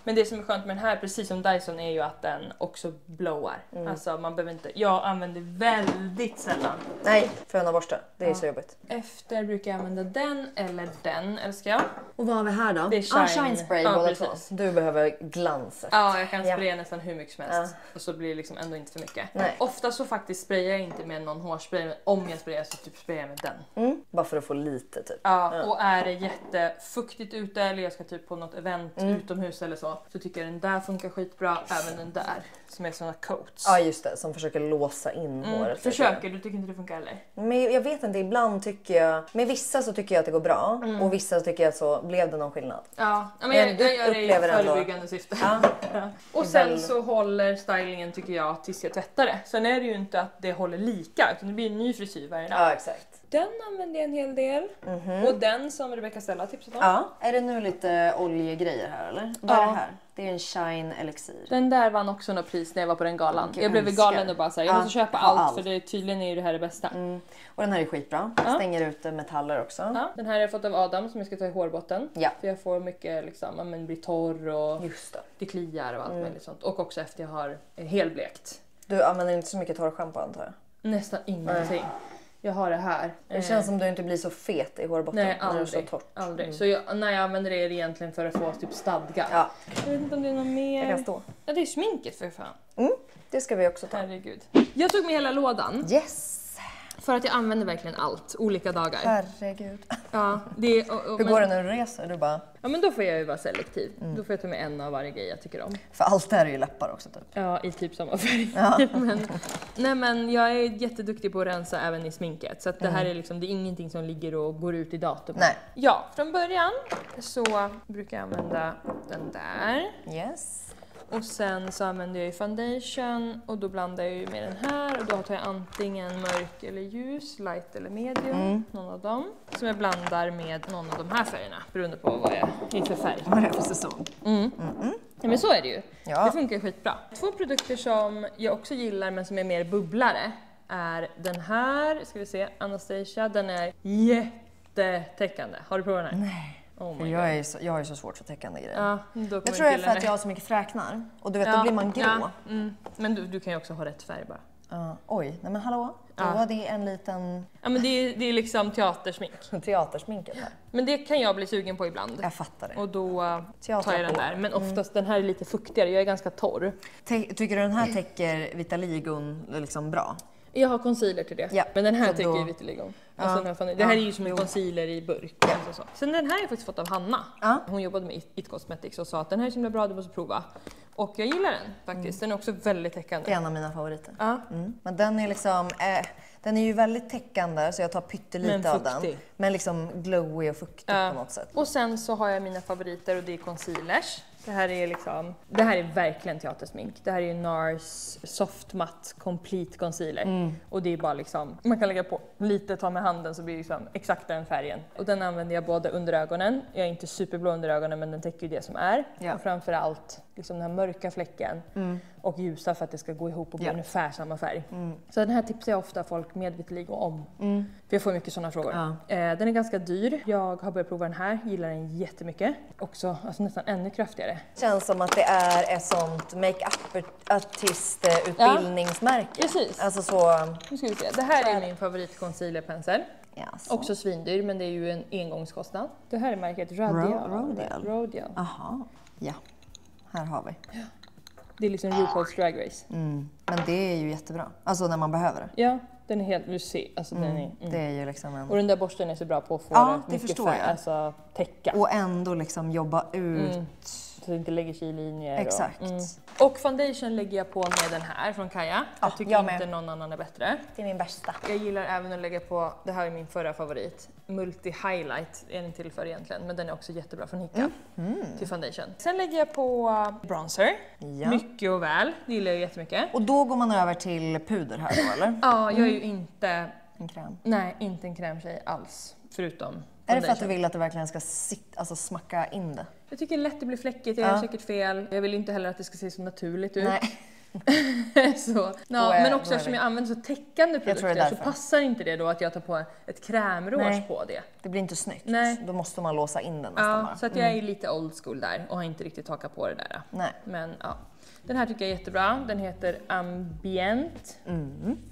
Men det som är skönt med den här, precis som Dyson, är ju att den också blowar. Alltså man behöver inte, jag använder väldigt sällan. Nej, föna borsta, det är så jobbigt. Efter brukar jag använda den eller den, älskar jag. Och vad har vi här då? Det är Shine Spray båda två. Du behöver glanset. Ja, jag kan spraya nästan hur mycket som helst. Och så blir det liksom ändå inte för mycket. Ofta så faktiskt sprayar jag inte med någon hårspray, men om jag sprayar så typ sprayar jag med den. Bara för att få lite typ. Ja, och är det jättefuktigt ute eller jag ska typ på något event utomhus eller så tycker jag den där funkar skitbra. Även den där som är såna coats. Ja, just det, som försöker låsa in håret. Försöker, du tycker inte det funkar heller? Men jag vet inte, ibland tycker jag, med vissa så tycker jag att det går bra och vissa så tycker jag så blev det någon skillnad. Ja, men jag gör det i förebyggande syfte. Och sen så håller stylingen tycker jag tills jag tvättar det. Sen är det ju inte att det håller lika utan det blir en ny frisyr varje dag. Ja, exakt. Den använder jag en hel del. Och den som Rebecca Stella tipsat om. Ja, är det nu lite oljegrejer här eller? Vad är det här? Det är en Shine Elixir. Den där vann också något pris när jag var på den galan. Jag blev galen och bara såhär, jag måste köpa allt för det tydligen är det här det bästa. Och den här är skitbra. Stänger ut metaller också. Ja, den här har jag fått av Adam som jag ska ta i hårbotten. Ja. För jag får mycket liksom, men blir torr och Just det kliar och allt möjligt sånt. Och också efter jag har helblekt. Du använder inte så mycket torrschampo antar jag? Nästan ingenting. Jag har det här. Det känns som du inte blir så fet i hårbotten. Nej, när det är så aldrig. torrt. Aldrig. Så när jag använder det är det egentligen för att få typ stadga. Ja. Jag vet inte om det är något mer. Jag kan stå. Ja, det är sminket för fan. Det ska vi också ta. Herregud. Jag tog med hela lådan. Yes! För att jag använder verkligen allt, olika dagar. Herregud. Ja, Hur går det när du reser? Du bara... Ja, men då får jag ju vara selektiv. Då får jag ta med en av varje grej jag tycker om. För allt det här är ju läppar också typ. Ja, i typ samma färg. Ja. men jag är jätteduktig på att rensa även i sminket. Så att det här är liksom, det är ingenting som ligger och går ut i datum. Nej. Ja, från början så brukar jag använda den där. Yes. Och sen så använder jag ju foundation och då blandar jag ju med den här och då tar jag antingen mörk eller ljus, light eller medium, någon av dem. Som jag blandar med någon av de här färgerna beroende på vad jag är för färg. Vad är det för säsong? Ja, men så är det ju. Ja. Det funkar skitbra. 2 produkter som jag också gillar men som är mer bubblare är den här, ska vi se, Anastasia. Den är jättetäckande. Har du provat den här? Nej. Oh För jag är ju så svårt för täckande grejer. Ja, då jag tror det är för att jag har så mycket fräknar. Och du vet, då blir man grå. Ja, Men du kan ju också ha rätt färg bara. Oj, nej men hallå. Då var det en liten... Ja, men det är liksom teatersmink. Teatersminket här. Men det kan jag bli sugen på ibland. Jag fattar det. Och då tar jag den där. Men oftast den här är lite fuktigare. Jag är ganska torr. Tycker du den här täcker vitaligon liksom bra? Jag har concealer till det. Ja, men den här så täcker då- ju vitiligo. Alltså det här är ju som en concealer i burk. Alltså så. Sen den här har jag faktiskt fått av Hanna. Hon jobbade med It Cosmetics och sa att den här är så himla bra, du måste prova. Och jag gillar den faktiskt. Den är också väldigt täckande. Det är en av mina favoriter. Ja. Men den är liksom... den är ju väldigt täckande så jag tar pyttelite Men av den. fuktig. Men liksom glowy och fuktig på något sätt. Och sen så har jag mina favoriter och det är concealers. Det här är verkligen teatersmink. Det här är ju NARS Soft Matte Complete Concealer. Och det är bara liksom, man kan lägga på lite, ta med handen så blir det liksom exakt den färgen. Och den använder jag både under ögonen. Jag är inte superblå under ögonen men den täcker ju det som är. Ja. Och framförallt liksom den här mörka fläcken och ljusa för att det ska gå ihop och bli ungefär samma färg. Så den här tipsar jag ofta folk med vitiligo om. För jag får mycket sådana frågor. Den är ganska dyr. Jag har börjat prova den här, gillar den jättemycket. Också alltså nästan ännu kraftigare. Känns som att det är ett sånt make-up-artistutbildningsmärke. Precis. Alltså så... Nu ska vi se. Det här är min favorit concealerpensel. Yes. Också svindyr men det är ju en engångskostnad. Det här är märket Rodial. Rodial. Aha. Ja, här har vi. Det är liksom RuPaul's Drag Race. Men det är ju jättebra. Alltså när man behöver det. Ja, den är helt lucy. Alltså den är... Det är ju liksom en... Och den där borsten är så bra på att få Ja, det mycket förstår jag. alltså täcka. Och ändå liksom jobba ut. Så det inte lägger sig i linjer. Exakt. Och foundation lägger jag på med den här från Kaja. Jag tycker jag med. inte någon annan är bättre. Det är min bästa. Jag gillar även att lägga på, det här är min förra favorit, Multi Highlight är den till för egentligen, men den är också jättebra från Hicka till foundation. Sen lägger jag på bronzer, mycket och väl, det gillar jag jättemycket. Och då går man över till puder här då eller? Ja, jag är ju inte, En kräm. nej, inte en krämtjej alls, förutom Är det för att du foundation. vill att det verkligen ska smacka in det? Jag tycker det är lätt att bli fläckigt, jag gör säkert fel. Jag vill inte heller att det ska se så naturligt ut. Nej. Så, men också eftersom jag använder så täckande produkter så passar inte det då att jag tar på ett krämrouge på det. Det blir inte snyggt. Nej. Då måste man låsa in den nästan Ja, bara. så att jag är lite old school där och har inte riktigt hakat på det där. Nej. Men ja, den här tycker jag är jättebra. Den heter Ambient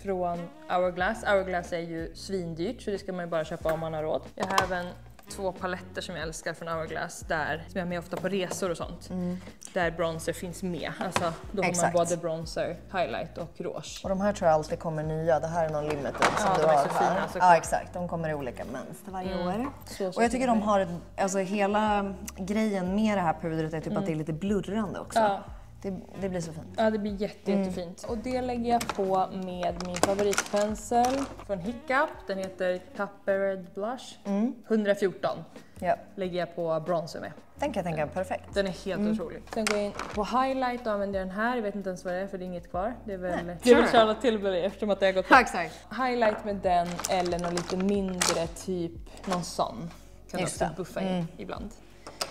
från Hourglass. Hourglass är ju svindyrt så det ska man ju bara köpa om man har råd. Jag har även 2 paletter som jag älskar från Hourglass där, som jag har med ofta på resor och sånt. Där bronzer finns med. Alltså, då har man både bronzer, highlight och rouge. Och de här tror jag alltid kommer nya. Det här är någon limited som du de är har så här. fina, såklart. Ja, exakt. De kommer i olika mönster varje år. Och jag tycker de har, alltså hela grejen med det här pudret är typ att det är lite blurrande också. Ja. Det blir så fint. Ja, det blir jättefint. Och det lägger jag på med min favoritpensel från Hiccup. Den heter Coppered Blush. 114 lägger jag på bronzer med. Den kan jag tänka perfekt. Den är helt otrolig. Sen går jag in på highlight och använder den här. Jag vet inte ens vad det är för det är inget kvar. Det är väl Charlotte Tilbury eftersom att det har gått på. Exakt. Highlight med den eller någon lite mindre typ någon sån. Kan också buffa in ibland.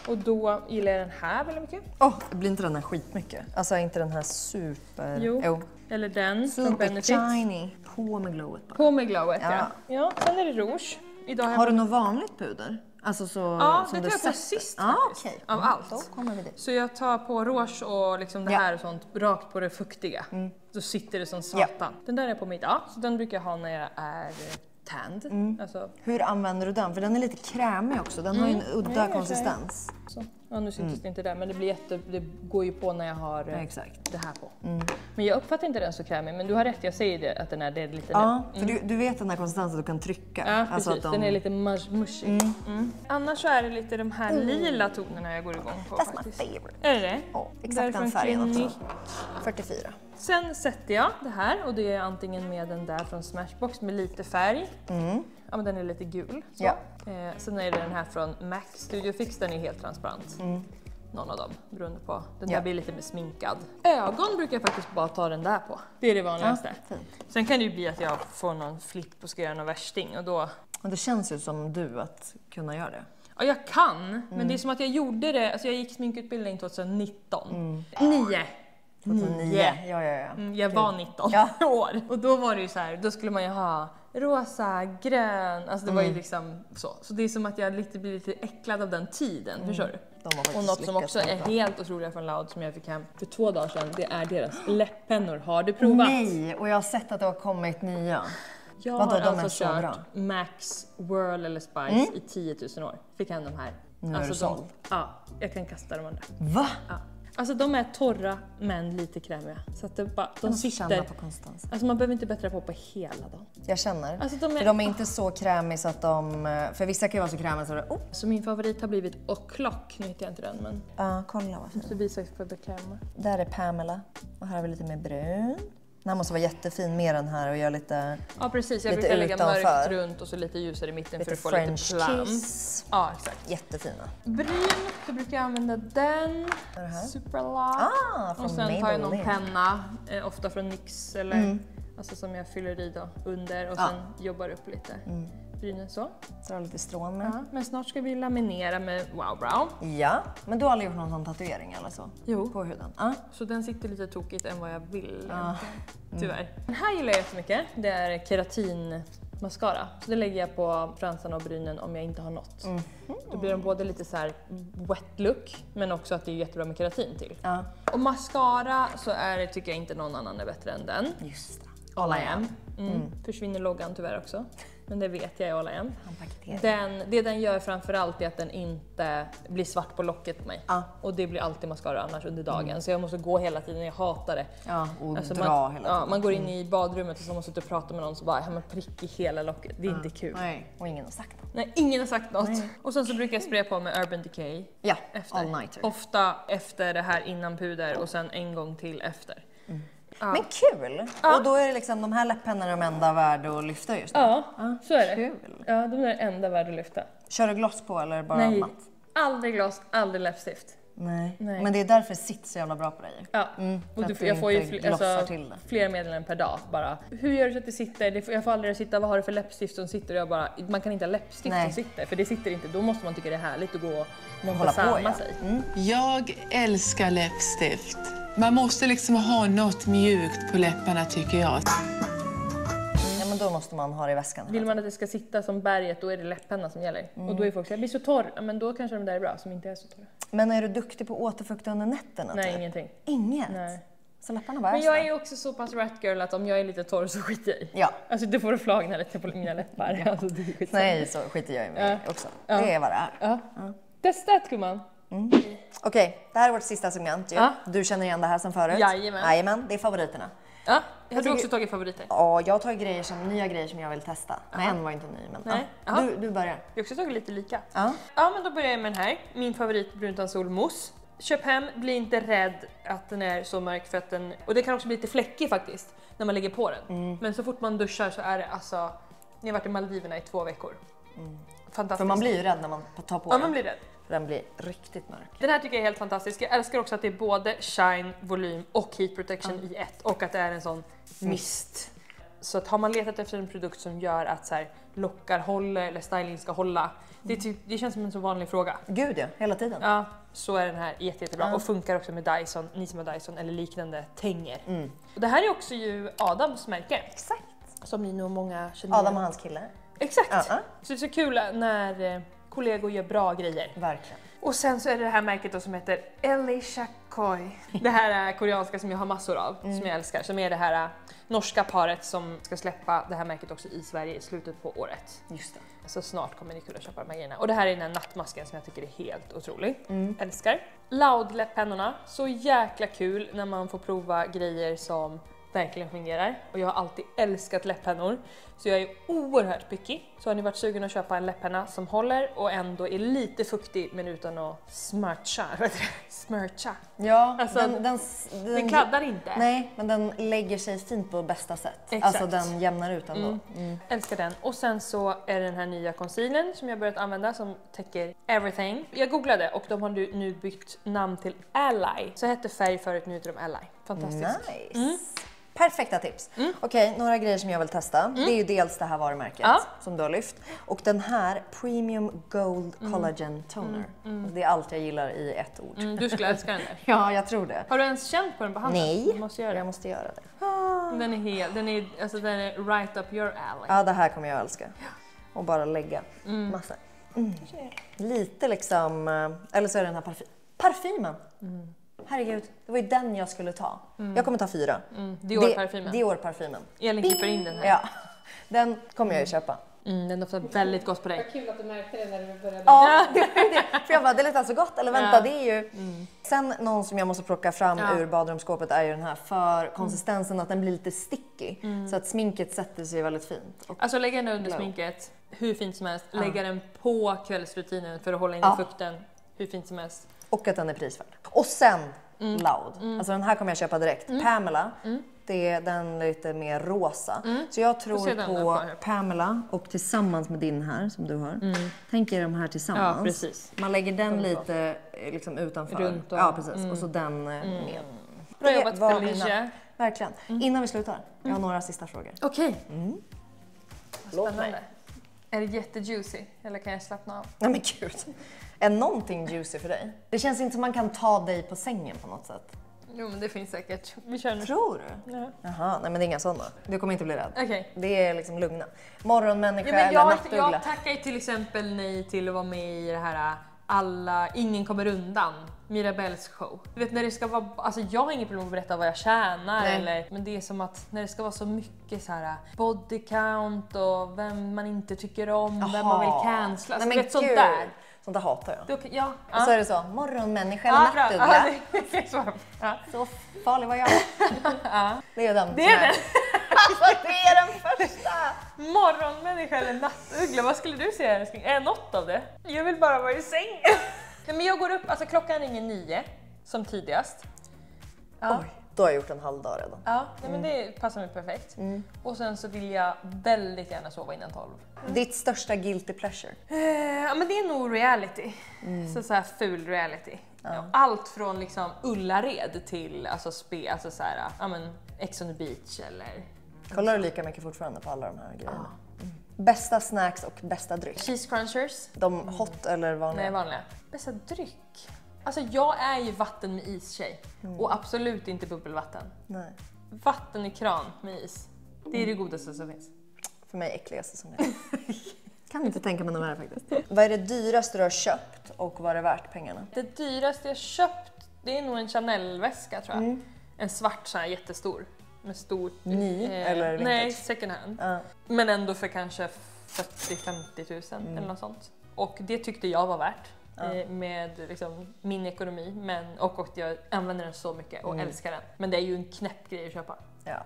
Och då gillar jag den här väldigt mycket. Det blir inte den här skitmycket. Alltså inte den här super... Jo. Eller den från Super Benefit. shiny. På med glowet bara. På med glowet, ja. Sen är det rouge. Idag har du något vanligt puder? Alltså så som det tar jag på sist faktiskt. Okay. Av allt. Då kommer vi dit. Så jag tar på rouge och liksom det här och sånt rakt på det fuktiga. Då sitter det som satan. Den där är på mig idag. Så den brukar jag ha när jag är tanned. Alltså. Hur använder du den? För den är lite krämig också. Den har ju en udda konsistens. Så. Ja, nu syns det inte där, men det blir det går ju på när jag har det här på. Men jag uppfattar inte den så krämig, men du har rätt, jag säger det att den är det lite. Ja, för du vet den här konsistensen du kan trycka. Ja, alltså precis. Den är lite mushy. Annars så är det lite de här lila tonerna jag går igång på. That's my favorite. Är det det? Ja, exakt den färgen också. 44. Sen sätter jag det här och det är antingen med den där från Smashbox med lite färg. Ja, men den är lite gul. Så. Ja. Sen är det den här från Mac Studio Fix, den är helt transparent. Någon av dem, beroende på. Den där blir lite mer sminkad. Ögon brukar jag faktiskt bara ta den där på. Det är det vanligaste. Sen kan det ju bli att jag får någon flipp och ska göra någon värsting och då... Och det känns ju som du att kunna göra det. Ja, jag kan. Men det är som att jag gjorde det. Alltså jag gick sminkutbildning 2019. 9. Ja. Jag var 19 år. Och då var det ju så här, då skulle man ju ha rosa, grön. Alltså det var ju liksom så. Så det är som att jag blir lite äcklad av den tiden, förstår du? Och något som också är helt otroligt från Loud som jag fick hem för 2 dagar sedan, det är deras läpppennor. Har du provat? Nej, och jag har sett att det har kommit nya. Jag har alltså kört Max, Whirl eller Spice i 10 000 år. Fick hem de här. Nu är du såld. Ja, jag kan kasta dem andra. Va? Ja. Alltså de är torra men lite krämiga. Så att det bara, de sitter... på konsistens. Alltså man behöver inte bättra på hela dagen. Jag känner. Alltså för de är inte så krämiga så att de... För vissa kan ju vara så krämiga så det... Så min favorit har blivit O'Clock. Nu hittar jag inte den men... Ja, kolla vad fint. Så visar jag för beklämma. Där är Pamela. Och här har vi lite mer brun. Den här måste vara jättefin med den här och göra lite... Ja precis, jag brukar lägga mörkt runt och så lite ljusare i mitten lite för att få French lite plam. kiss. Ja, exakt. Jättefina. Brun, då brukar jag använda den. Superlock. Och sen tar jag någon penna, ofta från NYX eller alltså som jag fyller i då under och sen jobbar upp lite. Brynen så. Drar lite strån med. Ja, men snart ska vi laminera med Wow Brow. Ja, men du har aldrig gjort någon sån tatuering eller så? Jo. På huden? Så den sitter lite tokigt än vad jag vill. Tyvärr. Den här gillar jag jättemycket. Det är keratinmascara. Så det lägger jag på fransarna och brynen om jag inte har något. Då blir de både lite så här wet look men också att det är jättebra med keratin till. Och mascara så tycker jag inte någon annan är bättre än den. Just det. All I Am. Försvinner loggan tyvärr också. Men det vet jag i All I Am. Det den gör framförallt är att den inte blir svart på locket på mig. Och det blir alltid mascara annars under dagen. Så jag måste gå hela tiden, jag hatar det. Ja, och alltså dra hela tiden. Man går in i badrummet och så måste du prata med någon så bara har man prick i hela locket. Det är inte kul. Nej, och ingen har sagt något. Nej, ingen har sagt något. Och sen så brukar jag spraya på med Urban Decay. Ja, efter. all nighter. Ofta efter det här innan puder och sen en gång till efter. Men kul! Och då är det liksom de här läpppennorna de enda värda att lyfta just nu? Ja, så är det. Kul. Ja, de är enda värda att lyfta. Kör du gloss på eller bara matt? Aldrig gloss, aldrig läppstift. Nej. Men det är därför det sitter så jävla bra på dig. Ja, och jag får ju flera meddelanden per dag bara. Hur gör du så att det sitter? Jag får aldrig sitta, vad har du för läppstift som sitter? Och jag bara, man kan inte ha läppstift som sitter, för det sitter inte. Då måste man tycka det är härligt att gå och hålla på sig. Jag älskar läppstift. Man måste liksom ha något mjukt på läpparna tycker jag. Ja, men då måste man ha det i väskan. Vill man att det ska sitta som berget, då är det läppenna som gäller. Och då är folk så jag blir så torr. Ja, men då kanske de där är bra, som inte är så torra. Men är du duktig på att återfukta under nätterna? Nej, ingenting. Inget? Nej. Så läpparna bara men jag är ju också så pass rat girl att om jag är lite torr så skiter jag i. Ja. Alltså det får du flagna lite på mina läppar. Alltså, det är nej, så skiter jag i mig också. Det är vad det är. Testa ett, gumman. Okej, det här är vårt sista segment. Du känner igen det här sen förut? Jajamän, det är favoriterna. Ja, har du också tagit favoriter? Ja, jag har tagit nya grejer som jag vill testa. Men en var inte ny, men du börjar. Jag har också tagit lite lika. Ja, men då börjar jag med den här. Min favorit bruntansol mousse. Köp hem, bli inte rädd att den är så mörk för att den... Och det kan också bli lite fläckig faktiskt när man lägger på den. Men så fort man duschar så är det alltså... Ni har varit i Maldiverna i 2 veckor. Fantastiskt. För man blir ju rädd när man tar på den. Ja, man blir rädd. Den blir riktigt mörk. Den här tycker jag är helt fantastisk. Jag älskar också att det är både shine, volym och heat protection i ett. Och att det är en sån mist. Så att har man letat efter en produkt som gör att så här, lockar håller eller styling ska hålla. Det känns som en så vanlig fråga. Gud ja, hela tiden. Ja, så är den här jättebra. Och funkar också med Dyson, ni som har Dyson eller liknande tänger. Och det här är också ju Adams märke. Exakt. Som ni nog många känner. Adam och hans kille. Exakt. Så det är så kul när kollegor gör bra grejer. Verkligen. Och sen så är det här märket då som heter Elisha Koi. Det här är koreanska som jag har massor av, som jag älskar. Som är det här norska paret som ska släppa det här märket också i Sverige i slutet på året. Just det. Så snart kommer ni kunna köpa de här grejerna. Och det här är den här nattmasken som jag tycker är helt otrolig. Älskar. Loud läppennorna. Så jäkla kul när man får prova grejer som verkligen fungerar. Och jag har alltid älskat läpppennor. Så jag är oerhört picky. Så har ni varit sugen att köpa en läppenna som håller och ändå är lite fuktig men utan att smörcha. Ja, Alltså, den kladdar inte. Nej, men den lägger sig fint på bästa sätt. Exakt. Alltså den jämnar ut ändå. Älskar den. Och sen så är det den här nya concealern som jag börjat använda som täcker everything. Jag googlade och de har nu bytt namn till Ally. Så hette färg förut, nu heter de Ally. Fantastiskt. Nice. Perfekta tips. Okej, några grejer som jag vill testa. Det är ju dels det här varumärket som du har lyft. Och den här Premium Gold Collagen Toner. Alltså, det är allt jag gillar i ett ord. Du skulle älska den där. Ja, jag tror det. Har du ens känt på den på handen? Nej, Du måste göra det. jag måste göra det. Den är right up your alley. Ja, det här kommer jag älska. Och bara lägga massa. Lite liksom, eller så är det den här parfymen. Herregud, det var ju den jag skulle ta. Jag kommer ta 4. Dior-parfymen. Dior-parfymen. Elin klipper in den här. Ja, den kommer jag ju köpa. Den doftar väldigt gott på dig. Vad kul att du märkte det när du började. Ja, det. För jag bara, det luktar så gott. Eller vänta, det är ju... Sen någon som jag måste plocka fram ur badrumsskåpet är ju den här för konsistensen att den blir lite sticky. Så att sminket sätter sig väldigt fint. Och alltså lägga den under sminket, hur fint som helst. Lägga den på kvällsrutinen för att hålla in fukten, hur fint som helst. Och att den är prisvärd. Och sen Loud. Alltså den här kommer jag köpa direkt. Pamela, det är den lite mer rosa. Så jag tror på Pamela och tillsammans med din här som du har. Tänk er de här tillsammans. Ja, precis. Man lägger den lite liksom utanför. Runt om. Ja, precis. Och så den med. Bra jobbat Felicia. Verkligen. Innan vi slutar, jag har några sista frågor. Okej. Spännande. Är det jättejuicy eller kan jag slappna av? Nej men gud. Är någonting juicy för dig? Det känns inte som man kan ta dig på sängen på något sätt. Jo men det finns säkert. Vi kör nu. Tror du? Ja. Jaha, nej men det är inga sådana. Du kommer inte bli rädd. Okej. Det är liksom lugna. Morgonmänniska Ja, men eller nattuggla. jag tackar ju till exempel nej till att vara med i det här ingen kommer undan, Mirabelles show. Du vet när det ska vara, alltså jag har inget problem att berätta vad jag tjänar eller, men det är som att när det ska vara så mycket så här body count och vem man inte tycker om, vem man vill cancella, alltså, nej, du vet sånt där. Sånt där hatar jag. Ja. Och så är det så, morgonmänniska eller nattuggla. Så farlig var jag. Det är den. Det är den. Alltså det är den första. Morgonmänniska eller nattuggla, vad skulle du säga älskling? Är något av det? Jag vill bara vara i säng. Men jag går upp, alltså klockan ringer 9 som tidigast. Ja. Oj, då har jag gjort en halv dag redan. Ja, men det passar mig perfekt. Och sen så vill jag väldigt gärna sova innan 12. Ditt största guilty pleasure? Ja men det är nog reality. Så här ful reality. Ja. Allt från liksom Ullared till alltså så här, ja men Ex on the beach eller... Kollar du lika mycket fortfarande på alla de här grejerna? Bästa snacks och bästa dryck? Cheese crunchers. De hot eller vanliga? Nej, vanliga. Bästa dryck? Alltså jag är ju vatten med istjej. Och absolut inte bubbelvatten. Nej. Vatten i kran med is. Det är det godaste som finns. För mig äckligaste som jag kan inte tänka mig något mer faktiskt. Vad är det dyraste du har köpt och vad är det värt pengarna? Det dyraste jag köpt, det är nog en Chanel-väska tror jag. En svart så här jättestor. Med stor... Ny eller vintage? Nej, second hand. Men ändå för kanske 40-50 000 eller något sånt. Och det tyckte jag var värt. Med liksom min ekonomi och jag använder den så mycket och älskar den. Men det är ju en knäpp grej att köpa. Ja.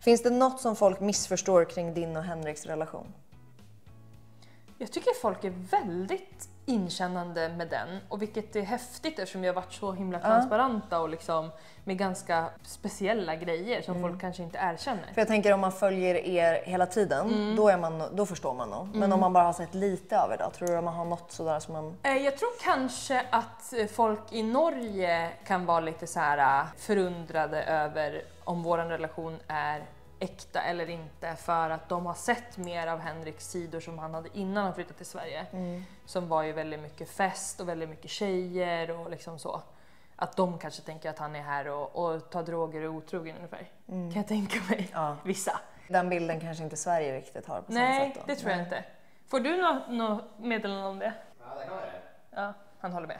Finns det något som folk missförstår kring din och Henriks relation? Jag tycker folk är väldigt inkännande med den, och vilket är häftigt eftersom vi har varit så himla transparenta och liksom med ganska speciella grejer som folk kanske inte erkänner. För jag tänker om man följer er hela tiden, då förstår man nog. Men om man bara har sett lite av er då, tror du att man har något sådär som man... Jag tror kanske att folk i Norge kan vara lite så här förundrade över om vår relation är äkta eller inte, för att de har sett mer av Henriks sidor som han hade innan han flyttade till Sverige. Som var ju väldigt mycket fest och väldigt mycket tjejer och liksom så. Att de kanske tänker att han är här och tar droger och är otrogen ungefär. Kan jag tänka mig. Vissa. Den bilden kanske inte Sverige riktigt har på samma Nej, sätt då. det tror jag inte. Får du något meddelande om det? Ja, det kan vara det. Ja, han håller med.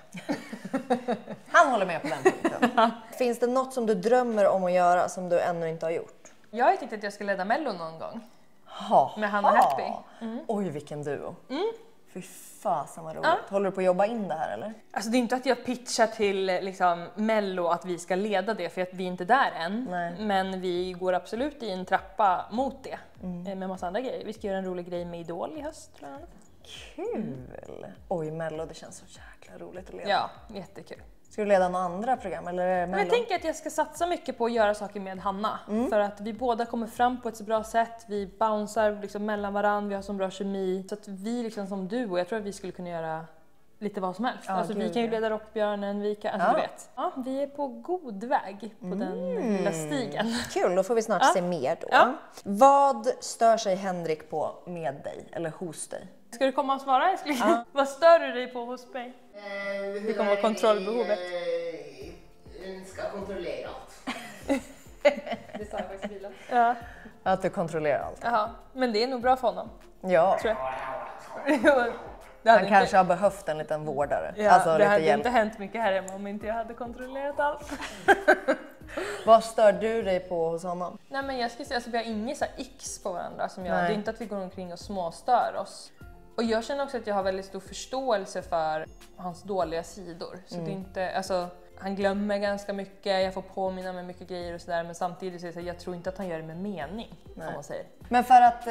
Han håller med på den punkten. Finns det något som du drömmer om att göra som du ännu inte har gjort? Jag har tänkt att jag ska leda Mello någon gång. Med Hanna Ha. Happy. Oj, vilken duo. Fy fasen vad roligt. Håller du på att jobba in det här eller? Alltså det är inte att jag pitchar till liksom, Mello att vi ska leda det, för att vi är inte där än. Nej. Men vi går absolut i en trappa mot det. Med massa andra grejer. Vi ska göra en rolig grej med Idol i höst bland annat. Kul! Oj, Mello, det känns så jäkla roligt att leda. Ja, jättekul. Ska du leda några andra program eller är det Men Mello? jag tänker att jag ska satsa mycket på att göra saker med Hanna. För att vi båda kommer fram på ett så bra sätt. Vi bouncear liksom mellan varandra, vi har så bra kemi. Så att vi liksom som du, och jag tror att vi skulle kunna göra lite vad som helst. Alltså vi kan ju leda Rockbjörnen, vi kan, alltså du vet. Ja, vi är på god väg på den lilla stigen. Kul, då får vi snart se mer då. Ja. Vad stör sig Henrik på med dig eller hos dig? Ska du komma och svara älskling? Vad stör du dig på hos mig? Det kommer vara kontrollbehovet. Hon ska kontrollera allt. Det sa jag faktiskt i bilen. Ja. Att du kontrollerar allt. Jaha, men det är nog bra för honom. Ja, Tror jag. Det hade han kanske har behövt en liten vårdare. Ja, alltså, det lite hade hjälp. inte hänt mycket här hemma om inte jag hade kontrollerat allt. Vad stör du dig på hos honom? Nej, men jag ska säga, alltså, vi har inget så här x på varandra som jag. Det är inte att vi går omkring och småstör oss. Och jag känner också att jag har väldigt stor förståelse för hans dåliga sidor. Så det är inte, alltså, han glömmer ganska mycket, jag får påminna mig mycket grejer och sådär. Men samtidigt så är det så här, jag tror inte att han gör det med mening, som man säger. Men för att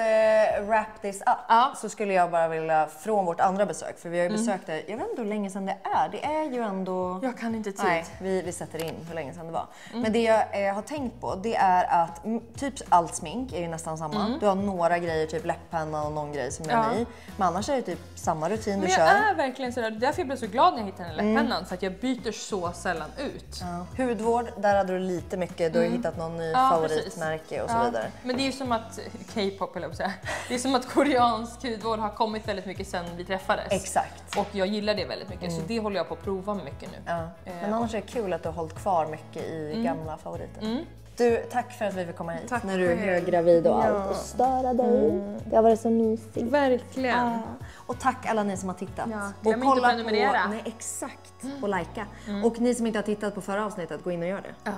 wrap this up så skulle jag bara vilja, från vårt andra besök, för vi har ju besökt det, jag vet inte hur länge sedan det är. Det är ju ändå... Jag kan inte tid. Nej, vi sätter in hur länge sedan det var. Men det jag har tänkt på, det är att typ allt smink är ju nästan samma. Du har några grejer, typ läpppenna och någon grej som är ny. Men annars är det typ samma rutin du Men kör. jag är verkligen sådär, därför jag blev så glad när jag hittade den här läppennan, för att jag byter så sällan ut. Ja. Hudvård, där hade du lite mycket, du har hittat någon ny favoritmärke och så vidare. Men det är ju som att K-pop, eller säga. Det är som att koreansk hudvård har kommit väldigt mycket sedan vi träffades. Exakt. Och jag gillar det väldigt mycket, så det håller jag på att prova mycket nu. Ja. Men annars är det kul att du har hållit kvar mycket i gamla favoriter. Du, tack för att vi fick komma hit när du är höggravid och allt och störa dig. Det har varit så mysigt. Verkligen. Och tack alla ni som har tittat. Glöm inte att prenumerera. Nej, exakt. Och likea. Och ni som inte har tittat på förra avsnittet, gå in och gör det.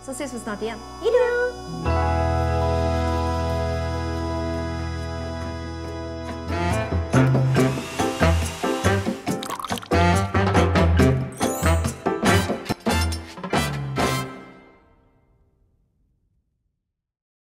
Så ses vi snart igen. Hejdå!